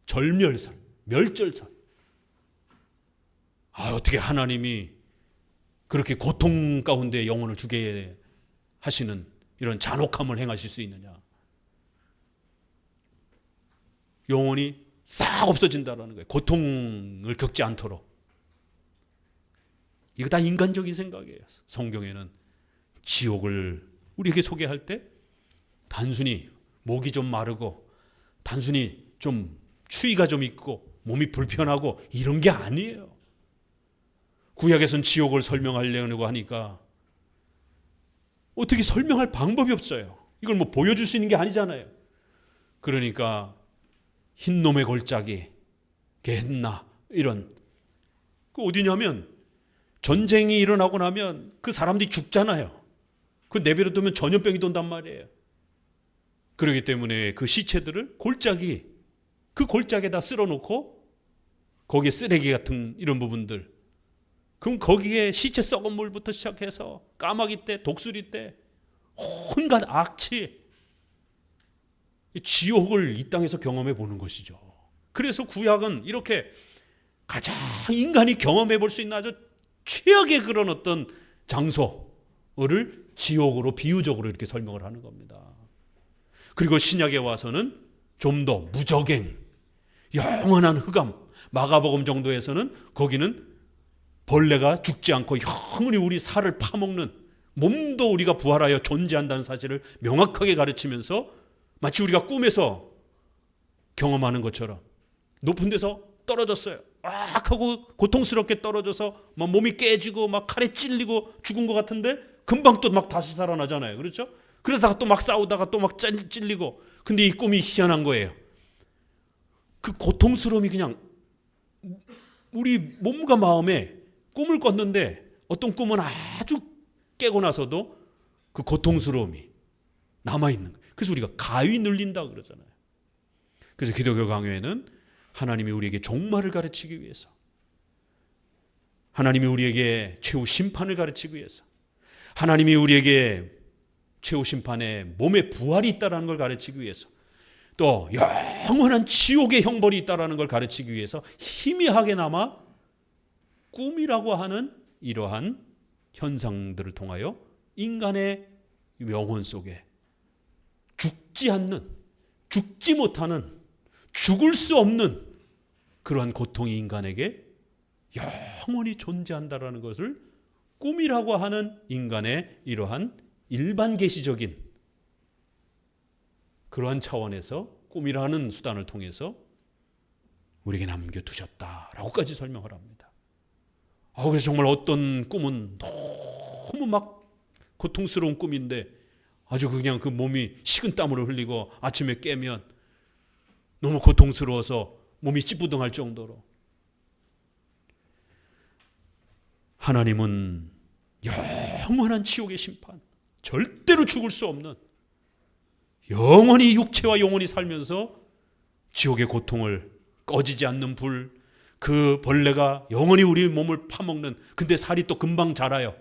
절멸설, 멸절설. 어떻게 하나님이 그렇게 고통 가운데 영혼을 주게 하시는 이런 잔혹함을 행하실 수 있느냐. 영혼이 싹 없어진다라는 거예요. 고통을 겪지 않도록. 이거 다 인간적인 생각이에요. 성경에는 지옥을 우리에게 소개할 때 단순히 목이 좀 마르고 단순히 좀 추위가 좀 있고 몸이 불편하고 이런 게 아니에요. 구약에서는 지옥을 설명하려고 하니까 어떻게 설명할 방법이 없어요. 이걸 뭐 보여줄 수 있는 게 아니잖아요. 그러니까 흰놈의 골짜기, 게헨나 이런, 그 어디냐면 전쟁이 일어나고 나면 그 사람들이 죽잖아요. 그 내버려 두면 전염병이 돈단 말이에요. 그렇기 때문에 그 시체들을 그 골짜기에다 쓸어놓고 거기에 쓰레기 같은 이런 부분들, 그럼 거기에 시체 썩은 물부터 시작해서 까마귀 떼, 독수리 떼, 온갖 악취, 지옥을 이 땅에서 경험해 보는 것이죠. 그래서 구약은 이렇게 가장 인간이 경험해 볼 수 있는 아주 최악의 그런 어떤 장소를 지옥으로 비유적으로 이렇게 설명을 하는 겁니다. 그리고 신약에 와서는 좀 더 무적행, 영원한 흑암, 마가복음 정도에서는 거기는 벌레가 죽지 않고 영원히 우리 살을 파먹는, 몸도 우리가 부활하여 존재한다는 사실을 명확하게 가르치면서 마치 우리가 꿈에서 경험하는 것처럼 높은 데서 떨어졌어요. 악 하고 고통스럽게 떨어져서 막 몸이 깨지고 막 칼에 찔리고 죽은 것 같은데 금방 또 막 다시 살아나잖아요. 그렇죠? 그러다가 또 막 싸우다가 또 막 찔리고. 근데 이 꿈이 희한한 거예요. 그 고통스러움이 그냥 우리 몸과 마음에 꿈을 꿨는데 어떤 꿈은 아주 깨고 나서도 그 고통스러움이 남아있는 거예요. 그래서 우리가 가위 눌린다 그러잖아요. 그래서 기독교 강요에는 하나님이 우리에게 종말을 가르치기 위해서, 하나님이 우리에게 최후 심판을 가르치기 위해서, 하나님이 우리에게 최후 심판에 몸에 부활이 있다는 걸 가르치기 위해서, 또 영원한 지옥의 형벌이 있다는 걸 가르치기 위해서 희미하게나마 꿈이라고 하는 이러한 현상들을 통하여 인간의 영혼 속에 죽지 않는, 죽지 못하는, 죽을 수 없는 그러한 고통이 인간에게 영원히 존재한다는 것을 꿈이라고 하는 인간의 이러한 일반 계시적인 그러한 차원에서 꿈이라는 수단을 통해서 우리에게 남겨두셨다라고까지 설명을 합니다. 그래서 정말 어떤 꿈은 너무 막 고통스러운 꿈인데 아주 그냥 그 몸이 식은땀으로 흘리고 아침에 깨면 너무 고통스러워서 몸이 찌뿌둥할 정도로. 하나님은 영원한 지옥의 심판, 절대로 죽을 수 없는, 영원히 육체와 영혼이 살면서 지옥의 고통을, 꺼지지 않는 불, 그 벌레가 영원히 우리 몸을 파먹는, 근데 살이 또 금방 자라요.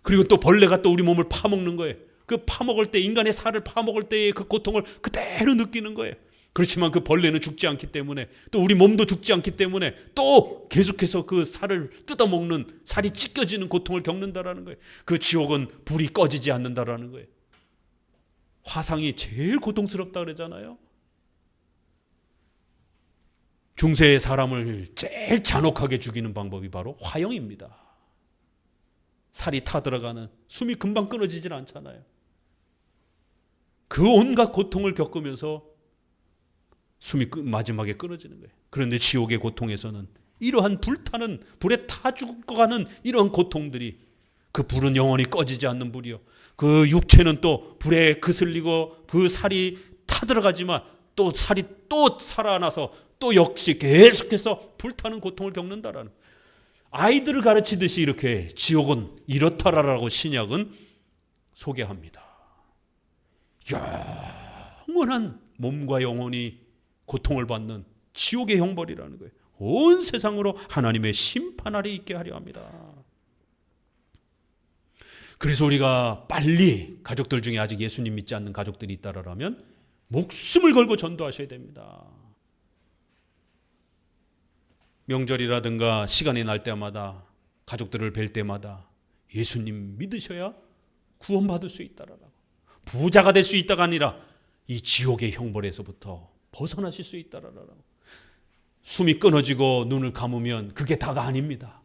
그리고 또 벌레가 또 우리 몸을 파먹는 거예요. 그 파먹을 때, 인간의 살을 파먹을 때의 그 고통을 그대로 느끼는 거예요. 그렇지만 그 벌레는 죽지 않기 때문에, 또 우리 몸도 죽지 않기 때문에 또 계속해서 그 살을 뜯어먹는, 살이 찢겨지는 고통을 겪는다라는 거예요. 그 지옥은 불이 꺼지지 않는다라는 거예요. 화상이 제일 고통스럽다 그러잖아요. 중세의 사람을 제일 잔혹하게 죽이는 방법이 바로 화형입니다. 살이 타들어가는, 숨이 금방 끊어지질 않잖아요. 그 온갖 고통을 겪으면서 숨이 마지막에 끊어지는 거예요. 그런데 지옥의 고통에서는 이러한 불타는, 불에 타 죽어가는 이러한 고통들이, 그 불은 영원히 꺼지지 않는 불이요, 그 육체는 또 불에 그슬리고 그 살이 타들어가지만 또 살이 또 살아나서 또 역시 계속해서 불타는 고통을 겪는다라는, 아이들을 가르치듯이 이렇게 지옥은 이렇다라고 신약은 소개합니다. 영원한 몸과 영혼이 고통을 받는 지옥의 형벌이라는 거예요. 온 세상으로 하나님의 심판 아래 있게 하려 합니다. 그래서 우리가 빨리, 가족들 중에 아직 예수님 믿지 않는 가족들이 있다라면 목숨을 걸고 전도하셔야 됩니다. 명절이라든가 시간이 날 때마다, 가족들을 뵐 때마다 예수님 믿으셔야 구원받을 수 있다라고, 부자가 될 수 있다가 아니라 이 지옥의 형벌에서부터 벗어나실 수 있다라고. 숨이 끊어지고 눈을 감으면 그게 다가 아닙니다.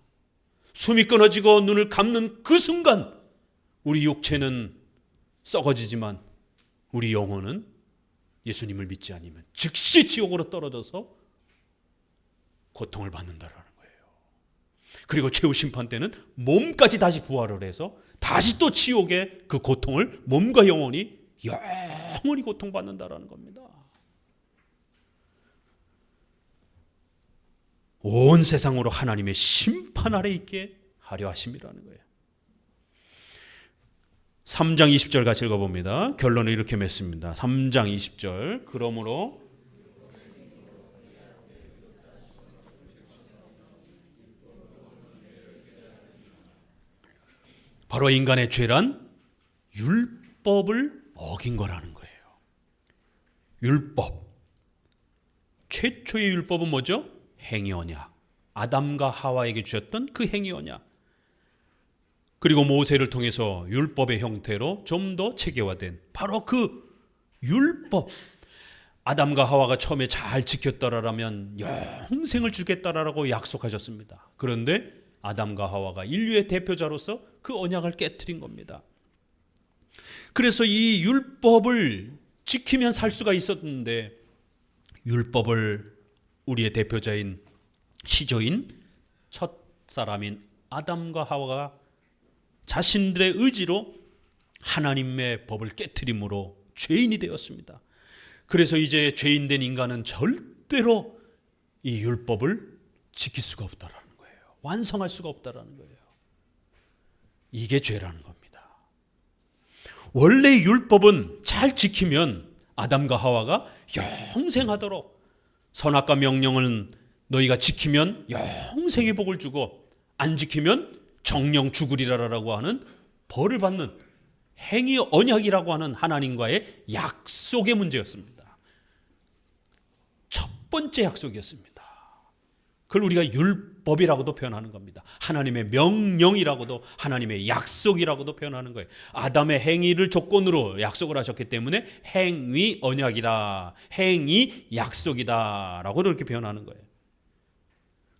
숨이 끊어지고 눈을 감는 그 순간 우리 육체는 썩어지지만 우리 영혼은 예수님을 믿지 않으면 즉시 지옥으로 떨어져서 고통을 받는다라는 거예요. 그리고 최후 심판 때는 몸까지 다시 부활을 해서 다시 또 지옥의 그 고통을 몸과 영혼이 영원히 고통받는다라는 겁니다. 온 세상으로 하나님의 심판 아래 있게 하려 하심이라는 거예요. 3장 20절 같이 읽어봅니다. 결론을 이렇게 맺습니다. 3장 20절. 그러므로 바로 인간의 죄란 율법을 어긴 거라는 거예요. 율법. 최초의 율법은 뭐죠? 행위 언약. 아담과 하와에게 주셨던 그 행위 언약. 그리고 모세를 통해서 율법의 형태로 좀 더 체계화된 바로 그 율법. 아담과 하와가 처음에 잘 지켰더라면 영생을 주겠다라고 약속하셨습니다. 그런데 아담과 하와가 인류의 대표자로서 그 언약을 깨트린 겁니다. 그래서 이 율법을 지키면 살 수가 있었는데 율법을 우리의 대표자인 시조인 첫 사람인 아담과 하와가 자신들의 의지로 하나님의 법을 깨트림으로 죄인이 되었습니다. 그래서 이제 죄인된 인간은 절대로 이 율법을 지킬 수가 없다라는 거예요. 완성할 수가 없다라는 거예요. 이게 죄라는 겁니다. 원래 율법은 잘 지키면 아담과 하와가 영생하도록, 선악과 명령은 너희가 지키면 영생의 복을 주고 안 지키면 정령 죽으리라라고 하는 벌을 받는 행위 언약이라고 하는 하나님과의 약속의 문제였습니다. 첫 번째 약속이었습니다. 그걸 우리가 율법이라고도 표현하는 겁니다. 하나님의 명령이라고도, 하나님의 약속이라고도 표현하는 거예요. 아담의 행위를 조건으로 약속을 하셨기 때문에 행위 언약이다, 행위 약속이다 라고 이렇게 표현하는 거예요.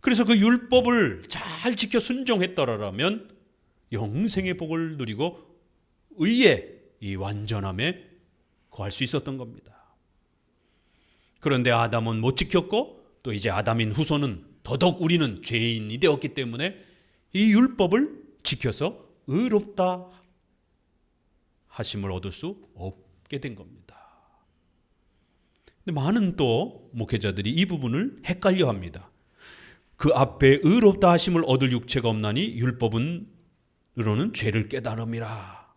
그래서 그 율법을 잘 지켜 순종했더라면 영생의 복을 누리고 의의 이 완전함에 거할 수 있었던 겁니다. 그런데 아담은 못 지켰고 또 이제 아담인 후손은 더더욱 우리는 죄인이 되었기 때문에 이 율법을 지켜서 의롭다 하심을 얻을 수 없게 된 겁니다. 근데 많은 또 목회자들이 이 부분을 헷갈려 합니다. 그 앞에 의롭다 하심을 얻을 육체가 없나니 율법은으로는 죄를 깨달음이라.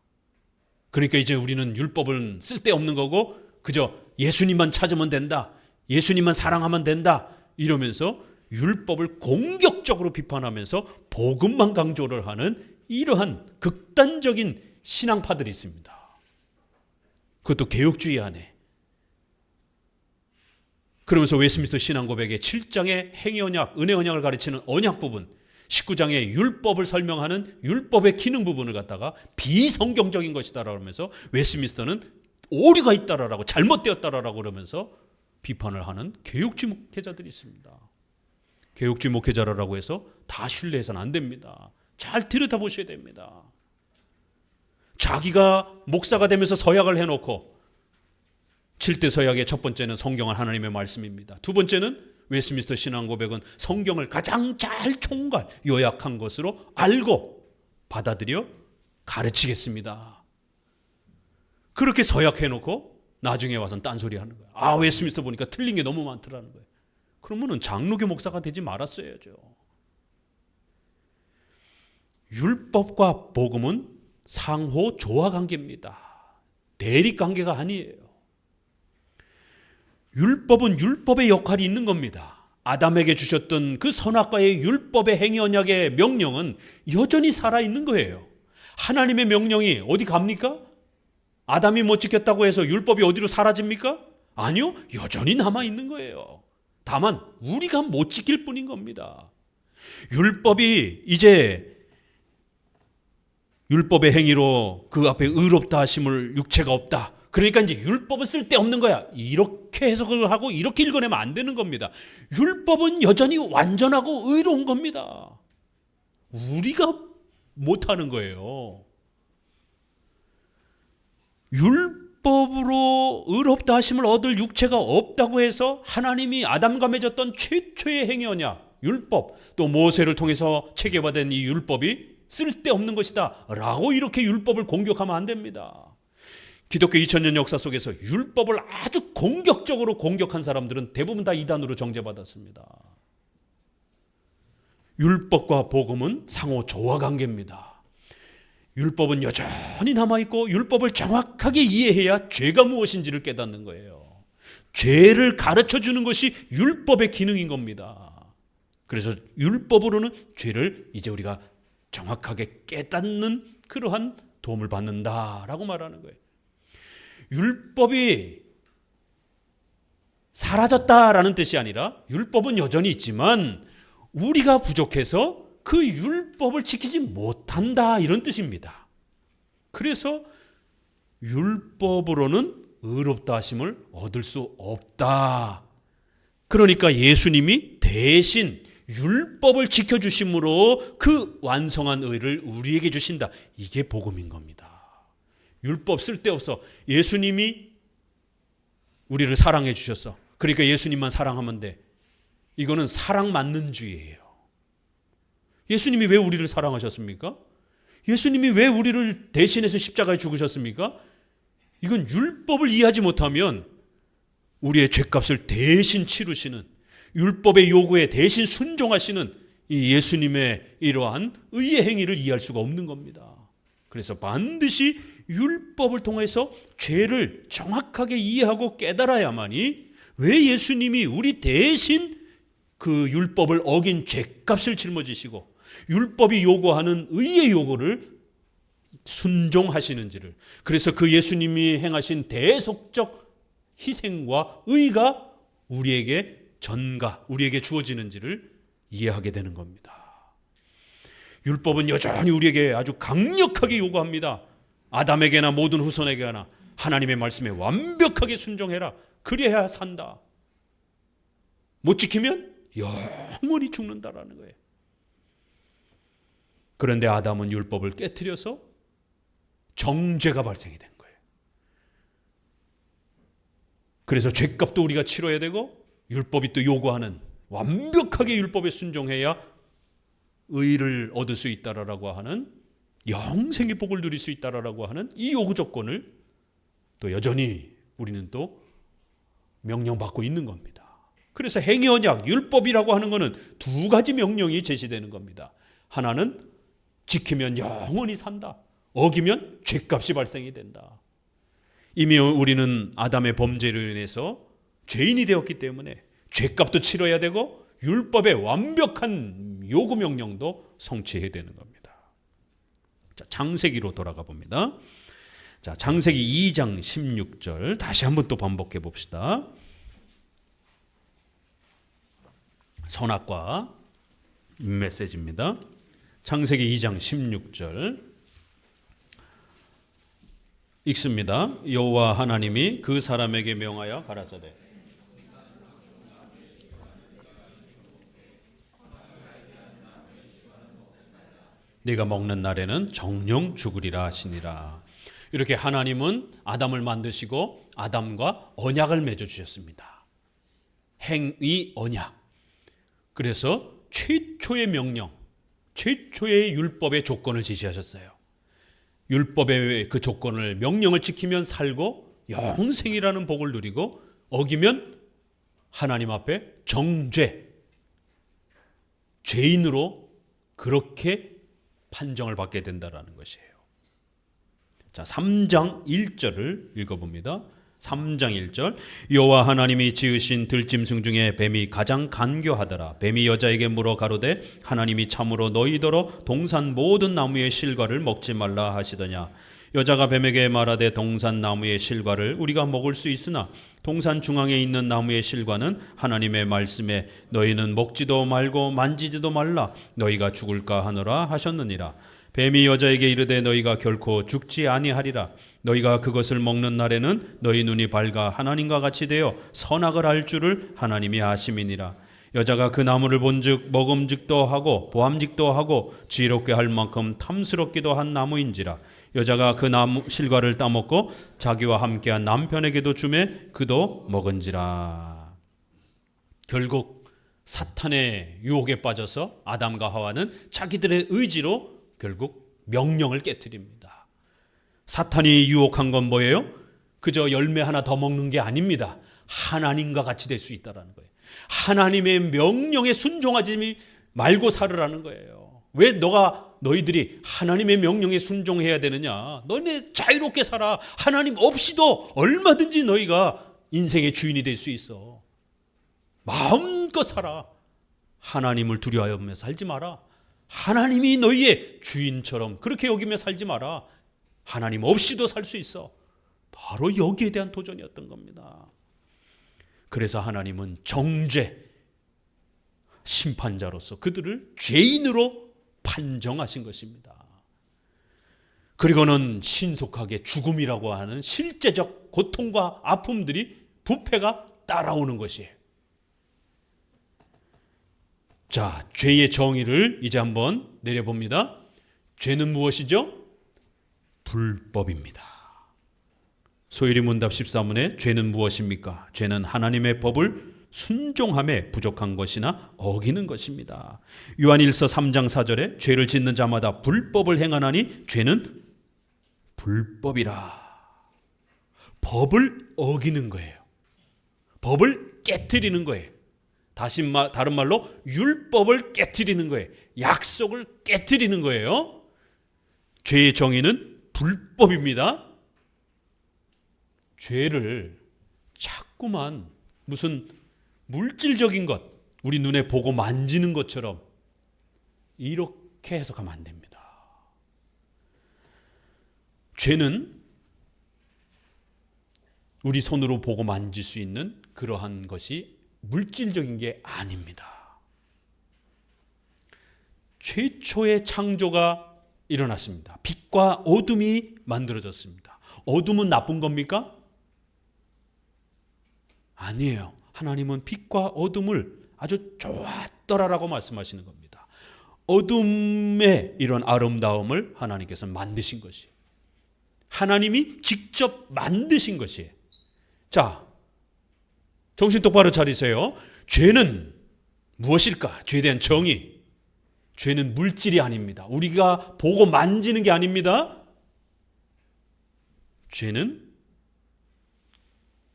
그러니까 이제 우리는 율법은 쓸데없는 거고 그저 예수님만 찾으면 된다, 예수님만 사랑하면 된다 이러면서 율법을 공격적으로 비판하면서 복음만 강조를 하는 이러한 극단적인 신앙파들이 있습니다. 그것도 개혁주의 안에. 그러면서 웨스민스터 신앙고백의 7장의 행위 언약, 은혜 언약을 가르치는 언약 부분, 19장의 율법을 설명하는 율법의 기능 부분을 갖다가 비성경적인 것이다라고 하면서 웨스민스터는 오류가 있다라고, 잘못되었다라고 그러면서 비판을 하는 개혁주의 목회자들이 있습니다. 개혁주의 목회자라고 해서 다 신뢰해서는 안 됩니다. 잘 들여다보셔야 됩니다. 자기가 목사가 되면서 서약을 해놓고 7대 서약의 첫 번째는 성경은 하나님의 말씀입니다. 두 번째는 웨스민스터 신앙고백은 성경을 가장 잘 총괄 요약한 것으로 알고 받아들여 가르치겠습니다. 그렇게 서약해놓고 나중에 와서는 딴소리 하는 거예요. 아, 웨스민스터 보니까 틀린 게 너무 많더라는 거예요. 그러면은 장로교 목사가 되지 말았어야죠. 율법과 복음은 상호 조화 관계입니다. 대립 관계가 아니에요. 율법은 율법의 역할이 있는 겁니다. 아담에게 주셨던 그 선악과의 율법의 행위 언약의 명령은 여전히 살아있는 거예요. 하나님의 명령이 어디 갑니까? 아담이 못 지켰다고 해서 율법이 어디로 사라집니까? 아니요, 여전히 남아있는 거예요. 다만 우리가 못 지킬 뿐인 겁니다. 율법이 이제 율법의 행위로 그 앞에 의롭다 하심을 육체가 없다. 그러니까 이제 율법은 쓸데없는 거야. 이렇게 해석을 하고 이렇게 읽어내면 안 되는 겁니다. 율법은 여전히 완전하고 의로운 겁니다. 우리가 못하는 거예요. 율법으로 의롭다 하심을 얻을 육체가 없다고 해서 하나님이 아담과 맺었던 최초의 행위 언약, 율법, 또 모세를 통해서 체계화된 이 율법이 쓸데없는 것이다 라고 이렇게 율법을 공격하면 안 됩니다. 기독교 2000년 역사 속에서 율법을 아주 공격적으로 공격한 사람들은 대부분 다 이단으로 정죄받았습니다. 율법과 복음은 상호 조화 관계입니다. 율법은 여전히 남아있고 율법을 정확하게 이해해야 죄가 무엇인지를 깨닫는 거예요. 죄를 가르쳐주는 것이 율법의 기능인 겁니다. 그래서 율법으로는 죄를 이제 우리가 정확하게 깨닫는 그러한 도움을 받는다라고 말하는 거예요. 율법이 사라졌다라는 뜻이 아니라 율법은 여전히 있지만 우리가 부족해서 그 율법을 지키지 못한다, 이런 뜻입니다. 그래서 율법으로는 의롭다 하심을 얻을 수 없다. 그러니까 예수님이 대신 율법을 지켜주심으로 그 완성한 의를 우리에게 주신다. 이게 복음인 겁니다. 율법 쓸데없어. 예수님이 우리를 사랑해 주셨어. 그러니까 예수님만 사랑하면 돼. 이거는 사랑 맞는주의예요. 예수님이 왜 우리를 사랑하셨습니까? 예수님이 왜 우리를 대신해서 십자가에 죽으셨습니까? 이건 율법을 이해하지 못하면 우리의 죄값을 대신 치르시는, 율법의 요구에 대신 순종하시는 이 예수님의 이러한 의의 행위를 이해할 수가 없는 겁니다. 그래서 반드시 율법을 통해서 죄를 정확하게 이해하고 깨달아야만이 왜 예수님이 우리 대신 그 율법을 어긴 죄값을 짊어지시고 율법이 요구하는 의의 요구를 순종하시는지를, 그래서 그 예수님이 행하신 대속적 희생과 의가 우리에게 우리에게 주어지는지를 이해하게 되는 겁니다. 율법은 여전히 우리에게 아주 강력하게 요구합니다. 아담에게나 모든 후손에게나 하나님의 말씀에 완벽하게 순종해라. 그래야 산다. 못 지키면 영원히 죽는다라는 거예요. 그런데 아담은 율법을 깨트려서 정죄가 발생이 된 거예요. 그래서 죄값도 우리가 치러야 되고 율법이 또 요구하는 완벽하게 율법에 순종해야 의를 얻을 수 있다라고 하는, 영생의 복을 누릴 수 있다라고 하는 이 요구 조건을 또 여전히 우리는 또 명령받고 있는 겁니다. 그래서 행위 언약, 율법이라고 하는 것은 두 가지 명령이 제시되는 겁니다. 하나는 지키면 영원히 산다. 어기면 죄값이 발생이 된다. 이미 우리는 아담의 범죄로 인해서 죄인이 되었기 때문에 죄값도 치러야 되고 율법의 완벽한 요구 명령도 성취해야 되는 겁니다. 자, 창세기로 돌아가 봅니다. 자, 창세기 2장 16절 다시 한번 또 반복해 봅시다. 선악과 메시지입니다. 창세기 2장 16절 읽습니다. 여호와 하나님이 그 사람에게 명하여 가라사대 네가 먹는 날에는 정령 죽으리라 하시니라. 이렇게 하나님은 아담을 만드시고 아담과 언약을 맺어 주셨습니다. 행위 언약. 그래서 최초의 명령, 최초의 율법의 조건을 지시하셨어요. 율법의 그 조건을, 명령을 지키면 살고 영생이라는 복을 누리고 어기면 하나님 앞에 정죄, 죄인으로 그렇게 판정을 받게 된다라는 것이에요. 자, 3장 1절을 읽어봅니다. 3장 1절 여호와 하나님이 지으신 들짐승 중에 뱀이 가장 간교하더라. 뱀이 여자에게 물어 가로되 하나님이 참으로 너희더러 동산 모든 나무의 실과를 먹지 말라 하시더냐. 여자가 뱀에게 말하되 동산 나무의 실과를 우리가 먹을 수 있으나 동산 중앙에 있는 나무의 실과는 하나님의 말씀에 너희는 먹지도 말고 만지지도 말라 너희가 죽을까 하노라 하셨느니라. 뱀이 여자에게 이르되 너희가 결코 죽지 아니하리라. 너희가 그것을 먹는 날에는 너희 눈이 밝아 하나님과 같이 되어 선악을 알 줄을 하나님이 아심이니라. 여자가 그 나무를 본즉 먹음직도 하고 보암직도 하고 지혜롭게 할 만큼 탐스럽기도 한 나무인지라. 여자가 그 나무 실과를 따먹고 자기와 함께한 남편에게도 주매 그도 먹은지라. 결국 사탄의 유혹에 빠져서 아담과 하와는 자기들의 의지로 결국 명령을 깨트립니다. 사탄이 유혹한 건 뭐예요? 그저 열매 하나 더 먹는 게 아닙니다. 하나님과 같이 될 수 있다는 거예요. 하나님의 명령에 순종하지 말고 살으라는 거예요. 왜 너가 너희들이 하나님의 명령에 순종해야 되느냐? 너네 자유롭게 살아. 하나님 없이도 얼마든지 너희가 인생의 주인이 될 수 있어. 마음껏 살아. 하나님을 두려워하며 살지 마라. 하나님이 너희의 주인처럼 그렇게 여기며 살지 마라. 하나님 없이도 살 수 있어. 바로 여기에 대한 도전이었던 겁니다. 그래서 하나님은 정죄 심판자로서 그들을 죄인으로 판정하신 것입니다. 그리고는 신속하게 죽음이라고 하는 실제적 고통과 아픔들이 부패가 따라오는 것이에요. 자, 죄의 정의를 이제 한번 내려봅니다. 죄는 무엇이죠? 불법입니다. 소일이 문답 13문에 죄는 무엇입니까? 죄는 하나님의 법을 순종함에 부족한 것이나 어기는 것입니다. 요한일서 3장 4절에 죄를 짓는 자마다 불법을 행하나니 죄는 불법이라. 법을 어기는 거예요. 법을 깨트리는 거예요. 다른 말로 율법을 깨트리는 거예요. 약속을 깨트리는 거예요. 죄의 정의는 불법입니다. 죄를 자꾸만 무슨 물질적인 것, 우리 눈에 보고 만지는 것처럼 이렇게 해석하면 안 됩니다. 죄는 우리 손으로 보고 만질 수 있는 그러한 것이 물질적인 게 아닙니다. 최초의 창조가 일어났습니다. 빛과 어둠이 만들어졌습니다. 어둠은 나쁜 겁니까? 아니에요. 하나님은 빛과 어둠을 아주 좋았더라라고 말씀하시는 겁니다. 어둠의 이런 아름다움을 하나님께서 만드신 것이에요. 하나님이 직접 만드신 것이에요. 자, 정신 똑바로 차리세요. 죄는 무엇일까? 죄에 대한 정의. 죄는 물질이 아닙니다. 우리가 보고 만지는 게 아닙니다. 죄는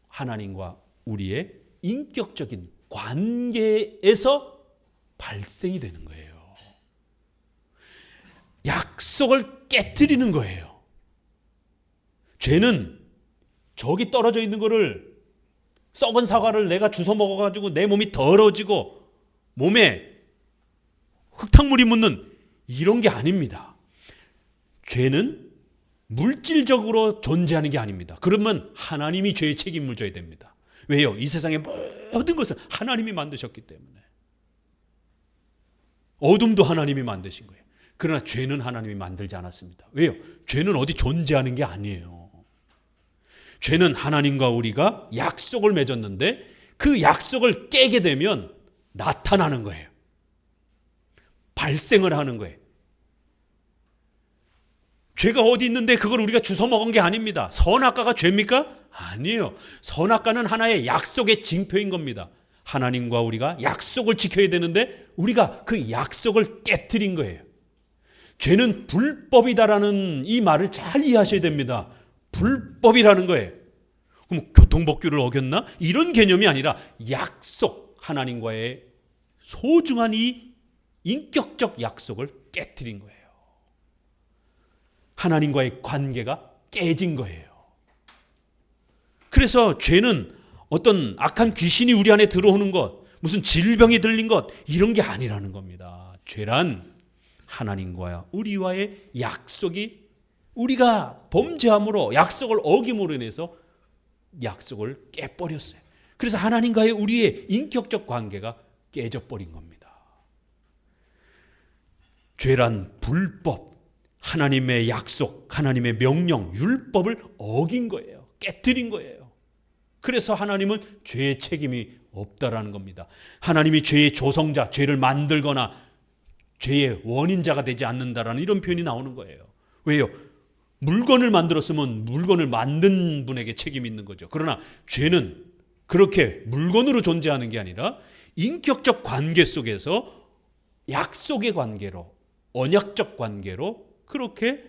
하나님과 우리의 인격적인 관계에서 발생이 되는 거예요. 약속을 깨트리는 거예요. 죄는 저기 떨어져 있는 거를, 썩은 사과를 내가 주워 먹어가지고 내 몸이 더러워지고 몸에 흙탕물이 묻는 이런 게 아닙니다. 죄는 물질적으로 존재하는 게 아닙니다. 그러면 하나님이 죄의 책임을 져야 됩니다. 왜요? 이 세상의 모든 것은 하나님이 만드셨기 때문에. 어둠도 하나님이 만드신 거예요. 그러나 죄는 하나님이 만들지 않았습니다. 왜요? 죄는 어디 존재하는 게 아니에요. 죄는 하나님과 우리가 약속을 맺었는데 그 약속을 깨게 되면 나타나는 거예요. 발생을 하는 거예요. 죄가 어디 있는데 그걸 우리가 주워 먹은 게 아닙니다. 선악과가 죄입니까? 아니에요. 선악과는 하나의 약속의 징표인 겁니다. 하나님과 우리가 약속을 지켜야 되는데 우리가 그 약속을 깨트린 거예요. 죄는 불법이다라는 이 말을 잘 이해하셔야 됩니다. 불법이라는 거예요. 그럼 교통법규를 어겼나? 이런 개념이 아니라 약속, 하나님과의 소중한 이 인격적 약속을 깨트린 거예요. 하나님과의 관계가 깨진 거예요. 그래서 죄는 어떤 악한 귀신이 우리 안에 들어오는 것, 무슨 질병이 들린 것, 이런 게 아니라는 겁니다. 죄란 하나님과 우리와의 약속이, 우리가 범죄함으로 약속을 어김으로 인해서 약속을 깨버렸어요. 그래서 하나님과의 우리의 인격적 관계가 깨져버린 겁니다. 죄란 불법, 하나님의 약속, 하나님의 명령, 율법을 어긴 거예요. 깨트린 거예요. 그래서 하나님은 죄의 책임이 없다라는 겁니다. 하나님이 죄의 조성자, 죄를 만들거나 죄의 원인자가 되지 않는다라는 이런 표현이 나오는 거예요. 왜요? 물건을 만들었으면 물건을 만든 분에게 책임이 있는 거죠. 그러나 죄는 그렇게 물건으로 존재하는 게 아니라 인격적 관계 속에서 약속의 관계로, 언약적 관계로 그렇게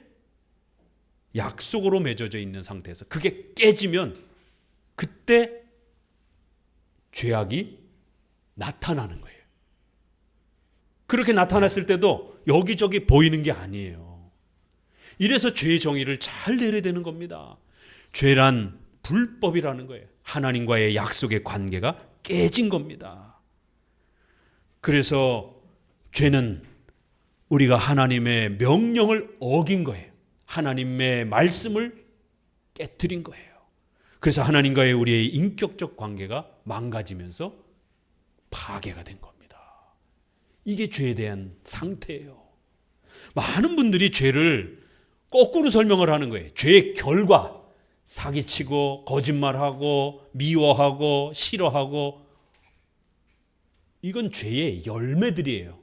약속으로 맺어져 있는 상태에서 그게 깨지면 그때 죄악이 나타나는 거예요. 그렇게 나타났을 때도 여기저기 보이는 게 아니에요. 이래서 죄의 정의를 잘 내려야 되는 겁니다. 죄란 불법이라는 거예요. 하나님과의 약속의 관계가 깨진 겁니다. 그래서 죄는 우리가 하나님의 명령을 어긴 거예요. 하나님의 말씀을 깨트린 거예요. 그래서 하나님과의 우리의 인격적 관계가 망가지면서 파괴가 된 겁니다. 이게 죄에 대한 상태예요. 많은 분들이 죄를 거꾸로 설명을 하는 거예요. 죄의 결과, 사기치고 거짓말하고 미워하고 싫어하고, 이건 죄의 열매들이에요.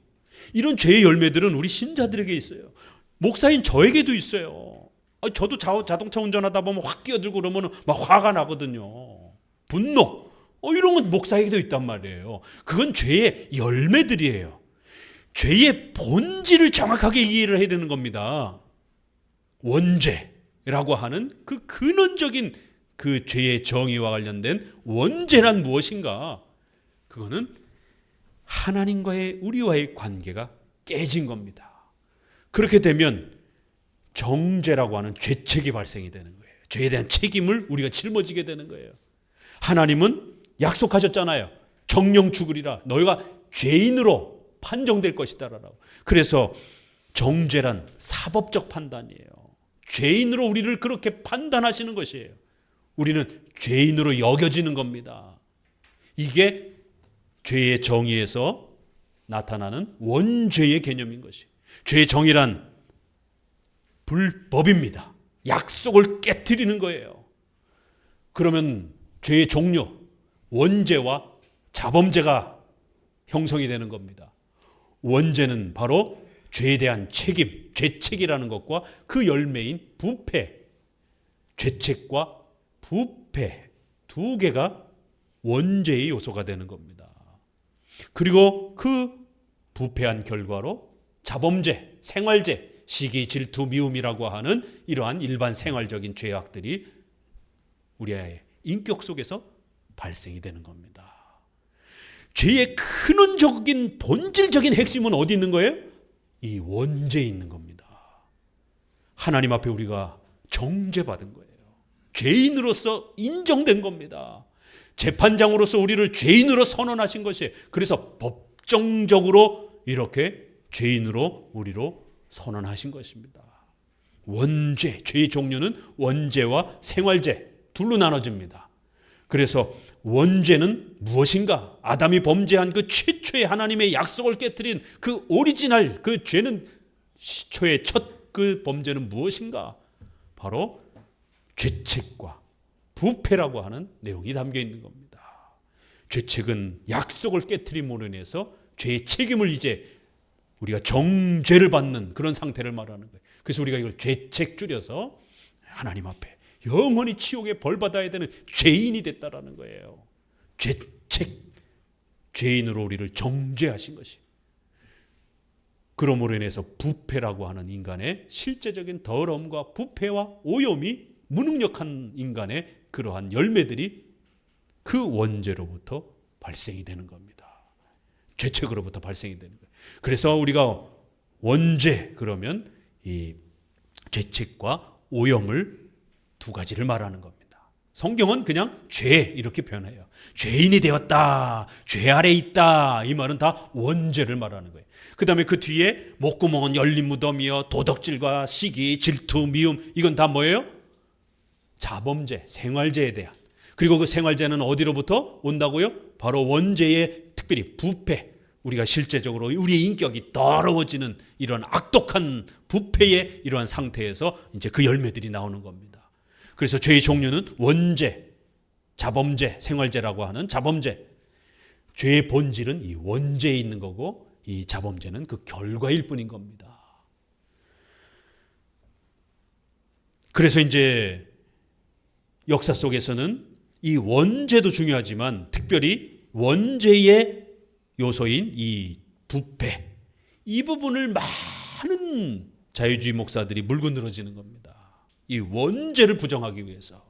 이런 죄의 열매들은 우리 신자들에게 있어요. 목사인 저에게도 있어요. 저도 자동차 운전하다 보면 확 끼어들고 그러면 막 화가 나거든요. 분노. 이런 건 목사에게도 있단 말이에요. 그건 죄의 열매들이에요. 죄의 본질을 정확하게 이해를 해야 되는 겁니다. 원죄라고 하는 그 근원적인 그 죄의 정의와 관련된 원죄란 무엇인가? 그거는 하나님과의 우리와의 관계가 깨진 겁니다. 그렇게 되면 정죄라고 하는 죄책이 발생이 되는 거예요. 죄에 대한 책임을 우리가 짊어지게 되는 거예요. 하나님은 약속하셨잖아요. 정령 죽으리라. 너희가 죄인으로 판정될 것이다라고. 그래서 정죄란 사법적 판단이에요. 죄인으로 우리를 그렇게 판단하시는 것이에요. 우리는 죄인으로 여겨지는 겁니다. 이게 죄의 정의에서 나타나는 원죄의 개념인 것이에요. 죄의 정의란 불법입니다. 약속을 깨트리는 거예요. 그러면 죄의 종류, 원죄와 자범죄가 형성이 되는 겁니다. 원죄는 바로 죄에 대한 책임, 죄책이라는 것과 그 열매인 부패, 죄책과 부패 두 개가 원죄의 요소가 되는 겁니다. 그리고 그 부패한 결과로 자범죄, 생활죄, 시기, 질투, 미움이라고 하는 이러한 일반 생활적인 죄악들이 우리의 인격 속에서 발생이 되는 겁니다. 죄의 근원적인 본질적인 핵심은 어디 있는 거예요? 이 원죄에 있는 겁니다. 하나님 앞에 우리가 정죄받은 거예요. 죄인으로서 인정된 겁니다. 재판장으로서 우리를 죄인으로 선언하신 것이에요. 그래서 법정적으로 이렇게 죄인으로 우리로 선언하신 것입니다. 원죄, 죄의 종류는 원죄와 생활죄 둘로 나눠집니다. 그래서 원죄는 무엇인가? 아담이 범죄한 그 최초의 하나님의 약속을 깨트린 그 오리지널 그 죄는 시초의 첫 그 범죄는 무엇인가? 바로 죄책과 부패라고 하는 내용이 담겨 있는 겁니다. 죄책은 약속을 깨트림으로 인해서 죄의 책임을 이제 우리가 정죄를 받는 그런 상태를 말하는 거예요. 그래서 우리가 이걸 죄책 줄여서 하나님 앞에 영원히 지옥에 벌 받아야 되는 죄인이 됐다라는 거예요. 죄책, 죄인으로 우리를 정죄하신 것이. 그러므로 인해서 부패라고 하는 인간의 실제적인 더러움과 부패와 오염이 무능력한 인간의 그러한 열매들이 그 원죄로부터 발생이 되는 겁니다. 죄책으로부터 발생이 되는 거예요. 그래서 우리가 원죄 그러면 이 죄책과 오염을 두 가지를 말하는 겁니다. 성경은 그냥 죄 이렇게 표현해요. 죄인이 되었다, 죄 아래 있다, 이 말은 다 원죄를 말하는 거예요. 그 다음에 그 뒤에 목구멍은 열린 무덤이요, 도덕질과 시기, 질투, 미움, 이건 다 뭐예요? 자범죄, 생활죄에 대한. 그리고 그 생활죄는 어디로부터 온다고요? 바로 원죄의 특별히 부패, 우리가 실제적으로 우리의 인격이 더러워지는 이런 악독한 부패의 이러한 상태에서 이제 그 열매들이 나오는 겁니다. 그래서 죄의 종류는 원죄, 자범죄, 생활죄라고 하는 자범죄. 죄의 본질은 이 원죄에 있는 거고 이 자범죄는 그 결과일 뿐인 겁니다. 그래서 이제 역사 속에서는 이 원죄도 중요하지만 특별히 원죄의 요소인 이 부패, 이 부분을 많은 자유주의 목사들이 물고 늘어지는 겁니다. 이 원죄를 부정하기 위해서.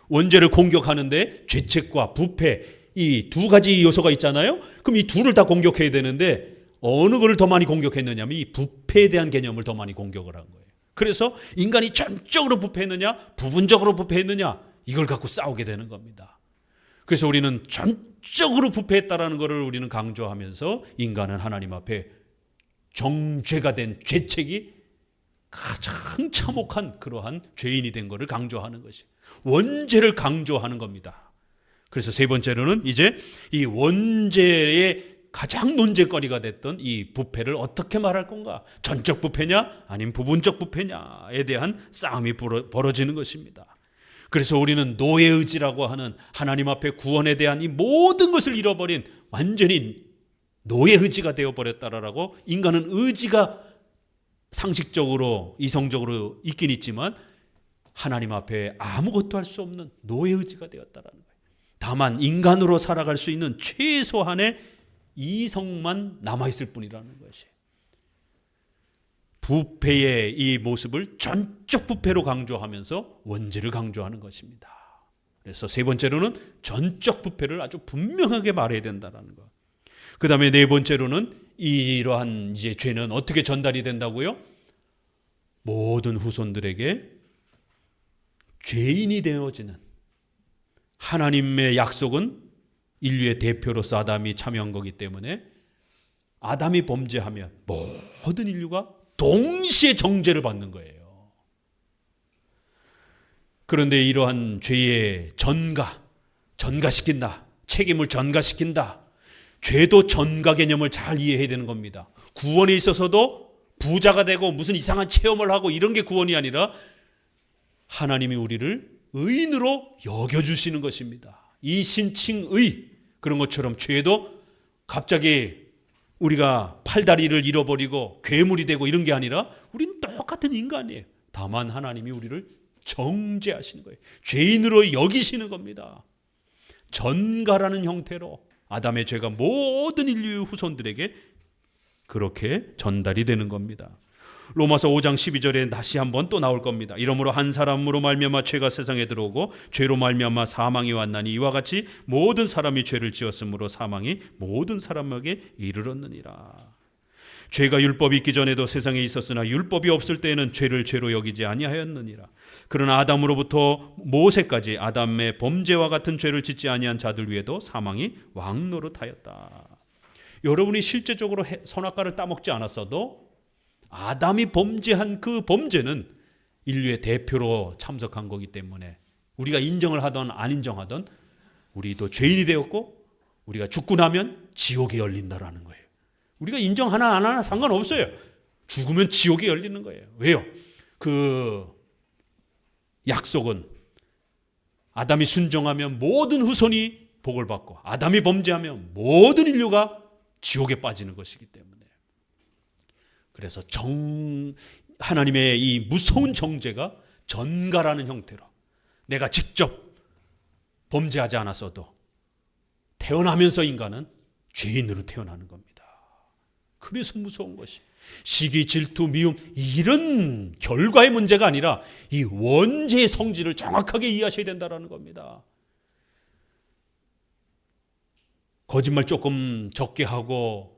원죄를 공격하는데 죄책과 부패 이 두 가지 요소가 있잖아요. 그럼 이 둘을 다 공격해야 되는데 어느 것을 더 많이 공격했느냐면 이 부패에 대한 개념을 더 많이 공격을 한 거예요. 그래서 인간이 전적으로 부패했느냐 부분적으로 부패했느냐 이걸 갖고 싸우게 되는 겁니다. 그래서 우리는 전적으로 부패했다라는 것을 우리는 강조하면서 인간은 하나님 앞에 정죄가 된 죄책이 가장 참혹한 그러한 죄인이 된 것을 강조하는 것이 원죄를 강조하는 겁니다. 그래서 세 번째로는 이제 이 원죄의 가장 논쟁거리가 됐던 이 부패를 어떻게 말할 건가? 전적 부패냐 아니면 부분적 부패냐에 대한 싸움이 벌어지는 것입니다. 그래서 우리는 노예의지라고 하는 하나님 앞에 구원에 대한 이 모든 것을 잃어버린 완전히 노예의지가 되어버렸다라고 인간은 의지가 상식적으로 이성적으로 있긴 있지만 하나님 앞에 아무것도 할 수 없는 노예의지가 되었다라는 거예요. 다만 인간으로 살아갈 수 있는 최소한의 이성만 남아있을 뿐이라는 것이 부패의 이 모습을 전적 부패로 강조하면서 원죄를 강조하는 것입니다. 그래서 세 번째로는 전적 부패를 아주 분명하게 말해야 된다는 것. 그 다음에 네 번째로는 이러한 이제 죄는 어떻게 전달이 된다고요? 모든 후손들에게 죄인이 되어지는 하나님의 약속은 인류의 대표로서 아담이 참여한 거기 때문에 아담이 범죄하면 모든 인류가 동시에 정죄를 받는 거예요. 그런데 이러한 죄의 전가시킨다. 책임을 전가시킨다. 죄도 전가 개념을 잘 이해해야 되는 겁니다. 구원에 있어서도 부자가 되고 무슨 이상한 체험을 하고 이런 게 구원이 아니라 하나님이 우리를 의인으로 여겨주시는 것입니다. 이신칭의 그런 것처럼 죄도 갑자기 우리가 팔다리를 잃어버리고 괴물이 되고 이런 게 아니라 우리는 똑같은 인간이에요. 다만 하나님이 우리를 정죄하시는 거예요. 죄인으로 여기시는 겁니다. 전가라는 형태로 아담의 죄가 모든 인류의 후손들에게 그렇게 전달이 되는 겁니다. 로마서 5장 12절에 다시 한번 또 나올 겁니다. 이러므로 한 사람으로 말미암아 죄가 세상에 들어오고 죄로 말미암아 사망이 왔나니 이와 같이 모든 사람이 죄를 지었으므로 사망이 모든 사람에게 이르렀느니라. 죄가 율법이 있기 전에도 세상에 있었으나 율법이 없을 때에는 죄를 죄로 여기지 아니하였느니라. 그러나 아담으로부터 모세까지 아담의 범죄와 같은 죄를 짓지 아니한 자들 위에도 사망이 왕노릇하였다. 여러분이 실제적으로 선악과를 따먹지 않았어도 아담이 범죄한 그 범죄는 인류의 대표로 참석한 거기 때문에 우리가 인정을 하든 안 인정하든 우리도 죄인이 되었고 우리가 죽고 나면 지옥에 열린다라는 거예요. 우리가 인정하나 안 하나 상관없어요. 죽으면 지옥에 열리는 거예요. 왜요? 그 약속은 아담이 순종하면 모든 후손이 복을 받고 아담이 범죄하면 모든 인류가 지옥에 빠지는 것이기 때문에 그래서 하나님의 이 무서운 정죄가 전가라는 형태로 내가 직접 범죄하지 않았어도 태어나면서 인간은 죄인으로 태어나는 겁니다. 그래서 무서운 것이 시기, 질투, 미움 이런 결과의 문제가 아니라 이 원죄의 성질을 정확하게 이해하셔야 된다는 겁니다. 거짓말 조금 적게 하고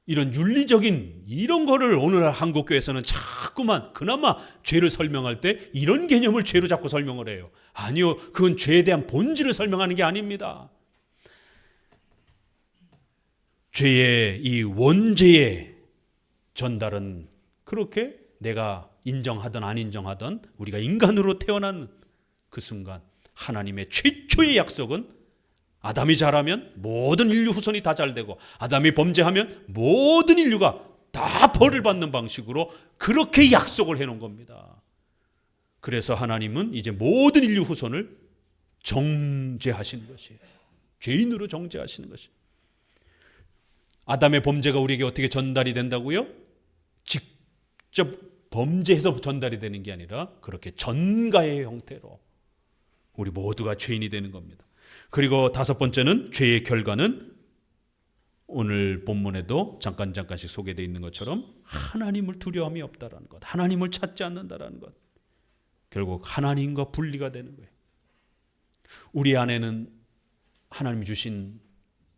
이런 윤리적인 이런 거를 오늘날 한국교회에서는 자꾸만 그나마 죄를 설명할 때 이런 개념을 죄로 자꾸 설명을 해요. 아니요, 그건 죄에 대한 본질을 설명하는 게 아닙니다. 죄의 이 원죄의 전달은 그렇게 내가 인정하든 안 인정하든 우리가 인간으로 태어난 그 순간 하나님의 최초의 약속은 아담이 잘하면 모든 인류 후손이 다 잘되고 아담이 범죄하면 모든 인류가 다 벌을 받는 방식으로 그렇게 약속을 해놓은 겁니다. 그래서 하나님은 이제 모든 인류 후손을 정죄하시는 것이에요. 죄인으로 정죄하시는 것이에요. 아담의 범죄가 우리에게 어떻게 전달이 된다고요? 직접 범죄해서 전달이 되는 게 아니라 그렇게 전가의 형태로 우리 모두가 죄인이 되는 겁니다. 그리고 다섯 번째는 죄의 결과는 오늘 본문에도 잠깐씩 소개되어 있는 것처럼 하나님을 두려움이 없다라는 것, 하나님을 찾지 않는다라는 것, 결국 하나님과 분리가 되는 거예요. 우리 안에는 하나님이 주신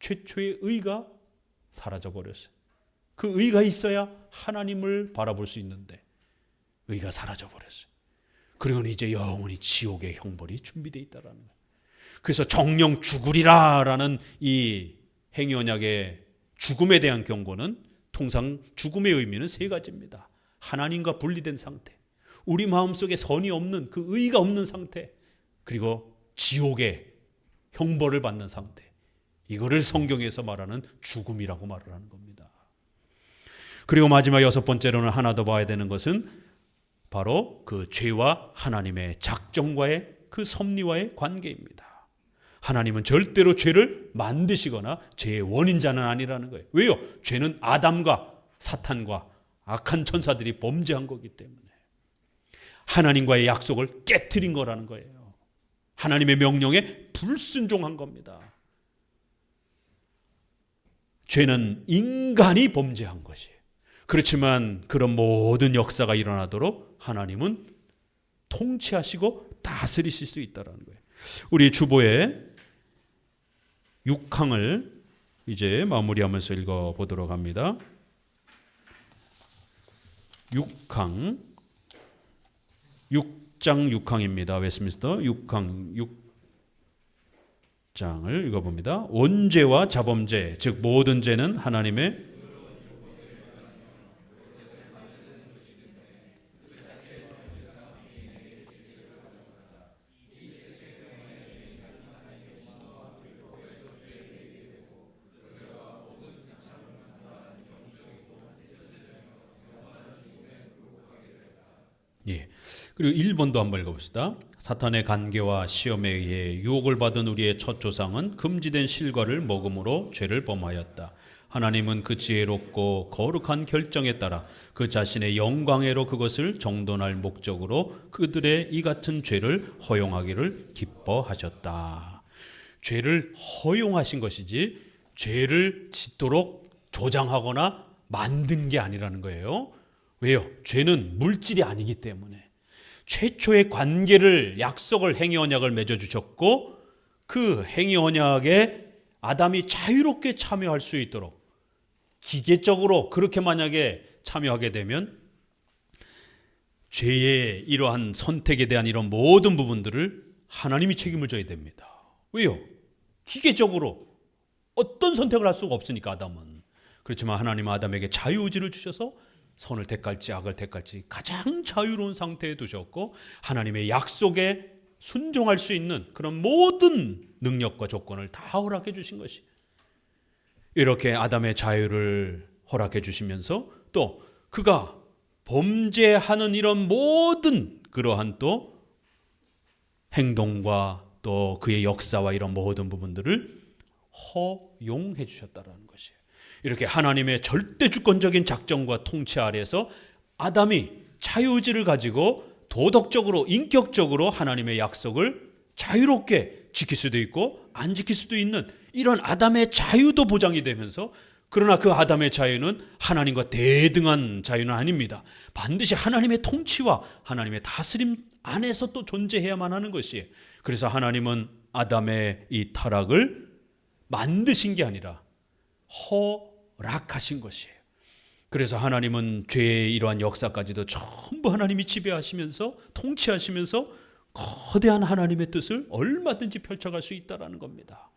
최초의 의가 사라져 버렸어요. 그 의가 있어야 하나님을 바라볼 수 있는데 의가 사라져 버렸어요. 그리고는 이제 영원히 지옥의 형벌이 준비되어 있다라는 거예요. 그래서 정령 죽으리라라는 이 행위언약의 죽음에 대한 경고는 통상 죽음의 의미는 세 가지입니다. 하나님과 분리된 상태, 우리 마음속에 선이 없는 그 의가 없는 상태, 그리고 지옥의 형벌을 받는 상태. 이거를 성경에서 말하는 죽음이라고 말을 하는 겁니다. 그리고 마지막 여섯 번째로는 하나 더 봐야 되는 것은 바로 그 죄와 하나님의 작정과의 그 섭리와의 관계입니다. 하나님은 절대로 죄를 만드시거나 죄의 원인자는 아니라는 거예요. 왜요? 죄는 아담과 사탄과 악한 천사들이 범죄한 거기 때문에 하나님과의 약속을 깨트린 거라는 거예요. 하나님의 명령에 불순종한 겁니다. 죄는 인간이 범죄한 것이에요. 그렇지만 그런 모든 역사가 일어나도록 하나님은 통치하시고 다스리실 수 있다는 거예요. 우리 주보에 6항을 이제 마무리하면서 읽어보도록 합니다. 6항 6장 6항입니다. 웨스트민스터 6항 6장을 읽어봅니다. 원죄와 자범죄, 즉 모든 죄는 하나님의 예. 그리고 1번도 한번 읽어봅시다. 사탄의 간계와 시험에 의해 유혹을 받은 우리의 첫 조상은 금지된 실과를 먹음으로 죄를 범하였다. 하나님은 그 지혜롭고 거룩한 결정에 따라 그 자신의 영광애로 그것을 정돈할 목적으로 그들의 이 같은 죄를 허용하기를 기뻐하셨다. 죄를 허용하신 것이지 죄를 짓도록 조장하거나 만든 게 아니라는 거예요. 왜요? 죄는 물질이 아니기 때문에 최초의 관계를 약속을 행위언약을 맺어주셨고 그 행위언약에 아담이 자유롭게 참여할 수 있도록 기계적으로 그렇게 만약에 참여하게 되면 죄의 이러한 선택에 대한 이런 모든 부분들을 하나님이 책임을 져야 됩니다. 왜요? 기계적으로 어떤 선택을 할 수가 없으니까 아담은. 그렇지만 하나님은 아담에게 자유의지를 주셔서 선을 택할지 악을 택할지 가장 자유로운 상태에 두셨고 하나님의 약속에 순종할 수 있는 그런 모든 능력과 조건을 다 허락해 주신 것이 이렇게 아담의 자유를 허락해 주시면서 또 그가 범죄하는 이런 모든 그러한 또 행동과 또 그의 역사와 이런 모든 부분들을 허용해 주셨다는 것이에요. 이렇게 하나님의 절대 주권적인 작정과 통치 아래에서 아담이 자유의지를 가지고 도덕적으로 인격적으로 하나님의 약속을 자유롭게 지킬 수도 있고 안 지킬 수도 있는 이런 아담의 자유도 보장이 되면서 그러나 그 아담의 자유는 하나님과 대등한 자유는 아닙니다. 반드시 하나님의 통치와 하나님의 다스림 안에서 또 존재해야만 하는 것이에요. 그래서 하나님은 아담의 이 타락을 만드신 게 아니라 허락하신 것이에요. 그래서 하나님은 죄의 이러한 역사까지도 전부 하나님이 지배하시면서 통치하시면서 거대한 하나님의 뜻을 얼마든지 펼쳐갈 수 있다는 겁니다.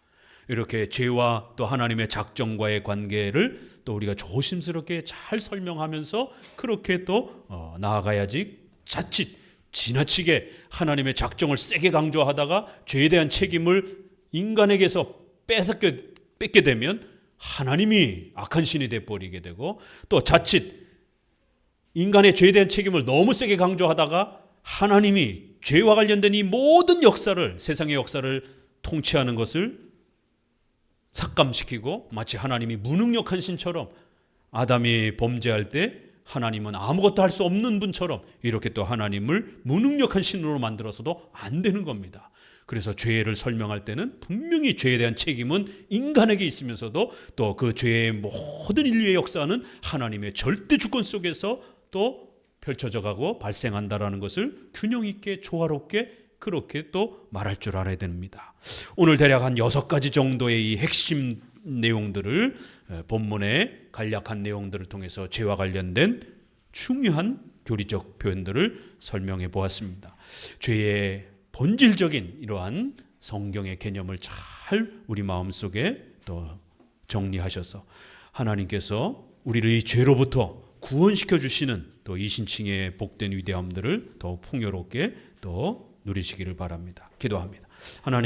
이렇게 죄와 또 하나님의 작정과의 관계를 또 우리가 조심스럽게 잘 설명하면서 그렇게 또 나아가야지 자칫 지나치게 하나님의 작정을 세게 강조하다가 죄에 대한 책임을 인간에게서 뺏게 되면 하나님이 악한 신이 되어버리게 되고 또 자칫 인간의 죄에 대한 책임을 너무 세게 강조하다가 하나님이 죄와 관련된 이 모든 역사를 세상의 역사를 통치하는 것을 삭감시키고 마치 하나님이 무능력한 신처럼 아담이 범죄할 때 하나님은 아무것도 할 수 없는 분처럼 이렇게 또 하나님을 무능력한 신으로 만들어서도 안 되는 겁니다. 그래서 죄를 설명할 때는 분명히 죄에 대한 책임은 인간에게 있으면서도 또 그 죄의 모든 인류의 역사는 하나님의 절대 주권 속에서 또 펼쳐져 가고 발생한다라는 것을 균형 있게 조화롭게 그렇게 또 말할 줄 알아야 됩니다. 오늘 대략 한 6가지 정도의 이 핵심 내용들을 본문의 간략한 내용들을 통해서 죄와 관련된 중요한 교리적 표현들을 설명해 보았습니다. 죄의 본질적인 이러한 성경의 개념을 잘 우리 마음속에 또 정리하셔서 하나님께서 우리를 이 죄로부터 구원시켜 주시는 또 이신칭의 복된 위대함들을 더 풍요롭게 또 누리시기를 바랍니다. 기도합니다. 하나님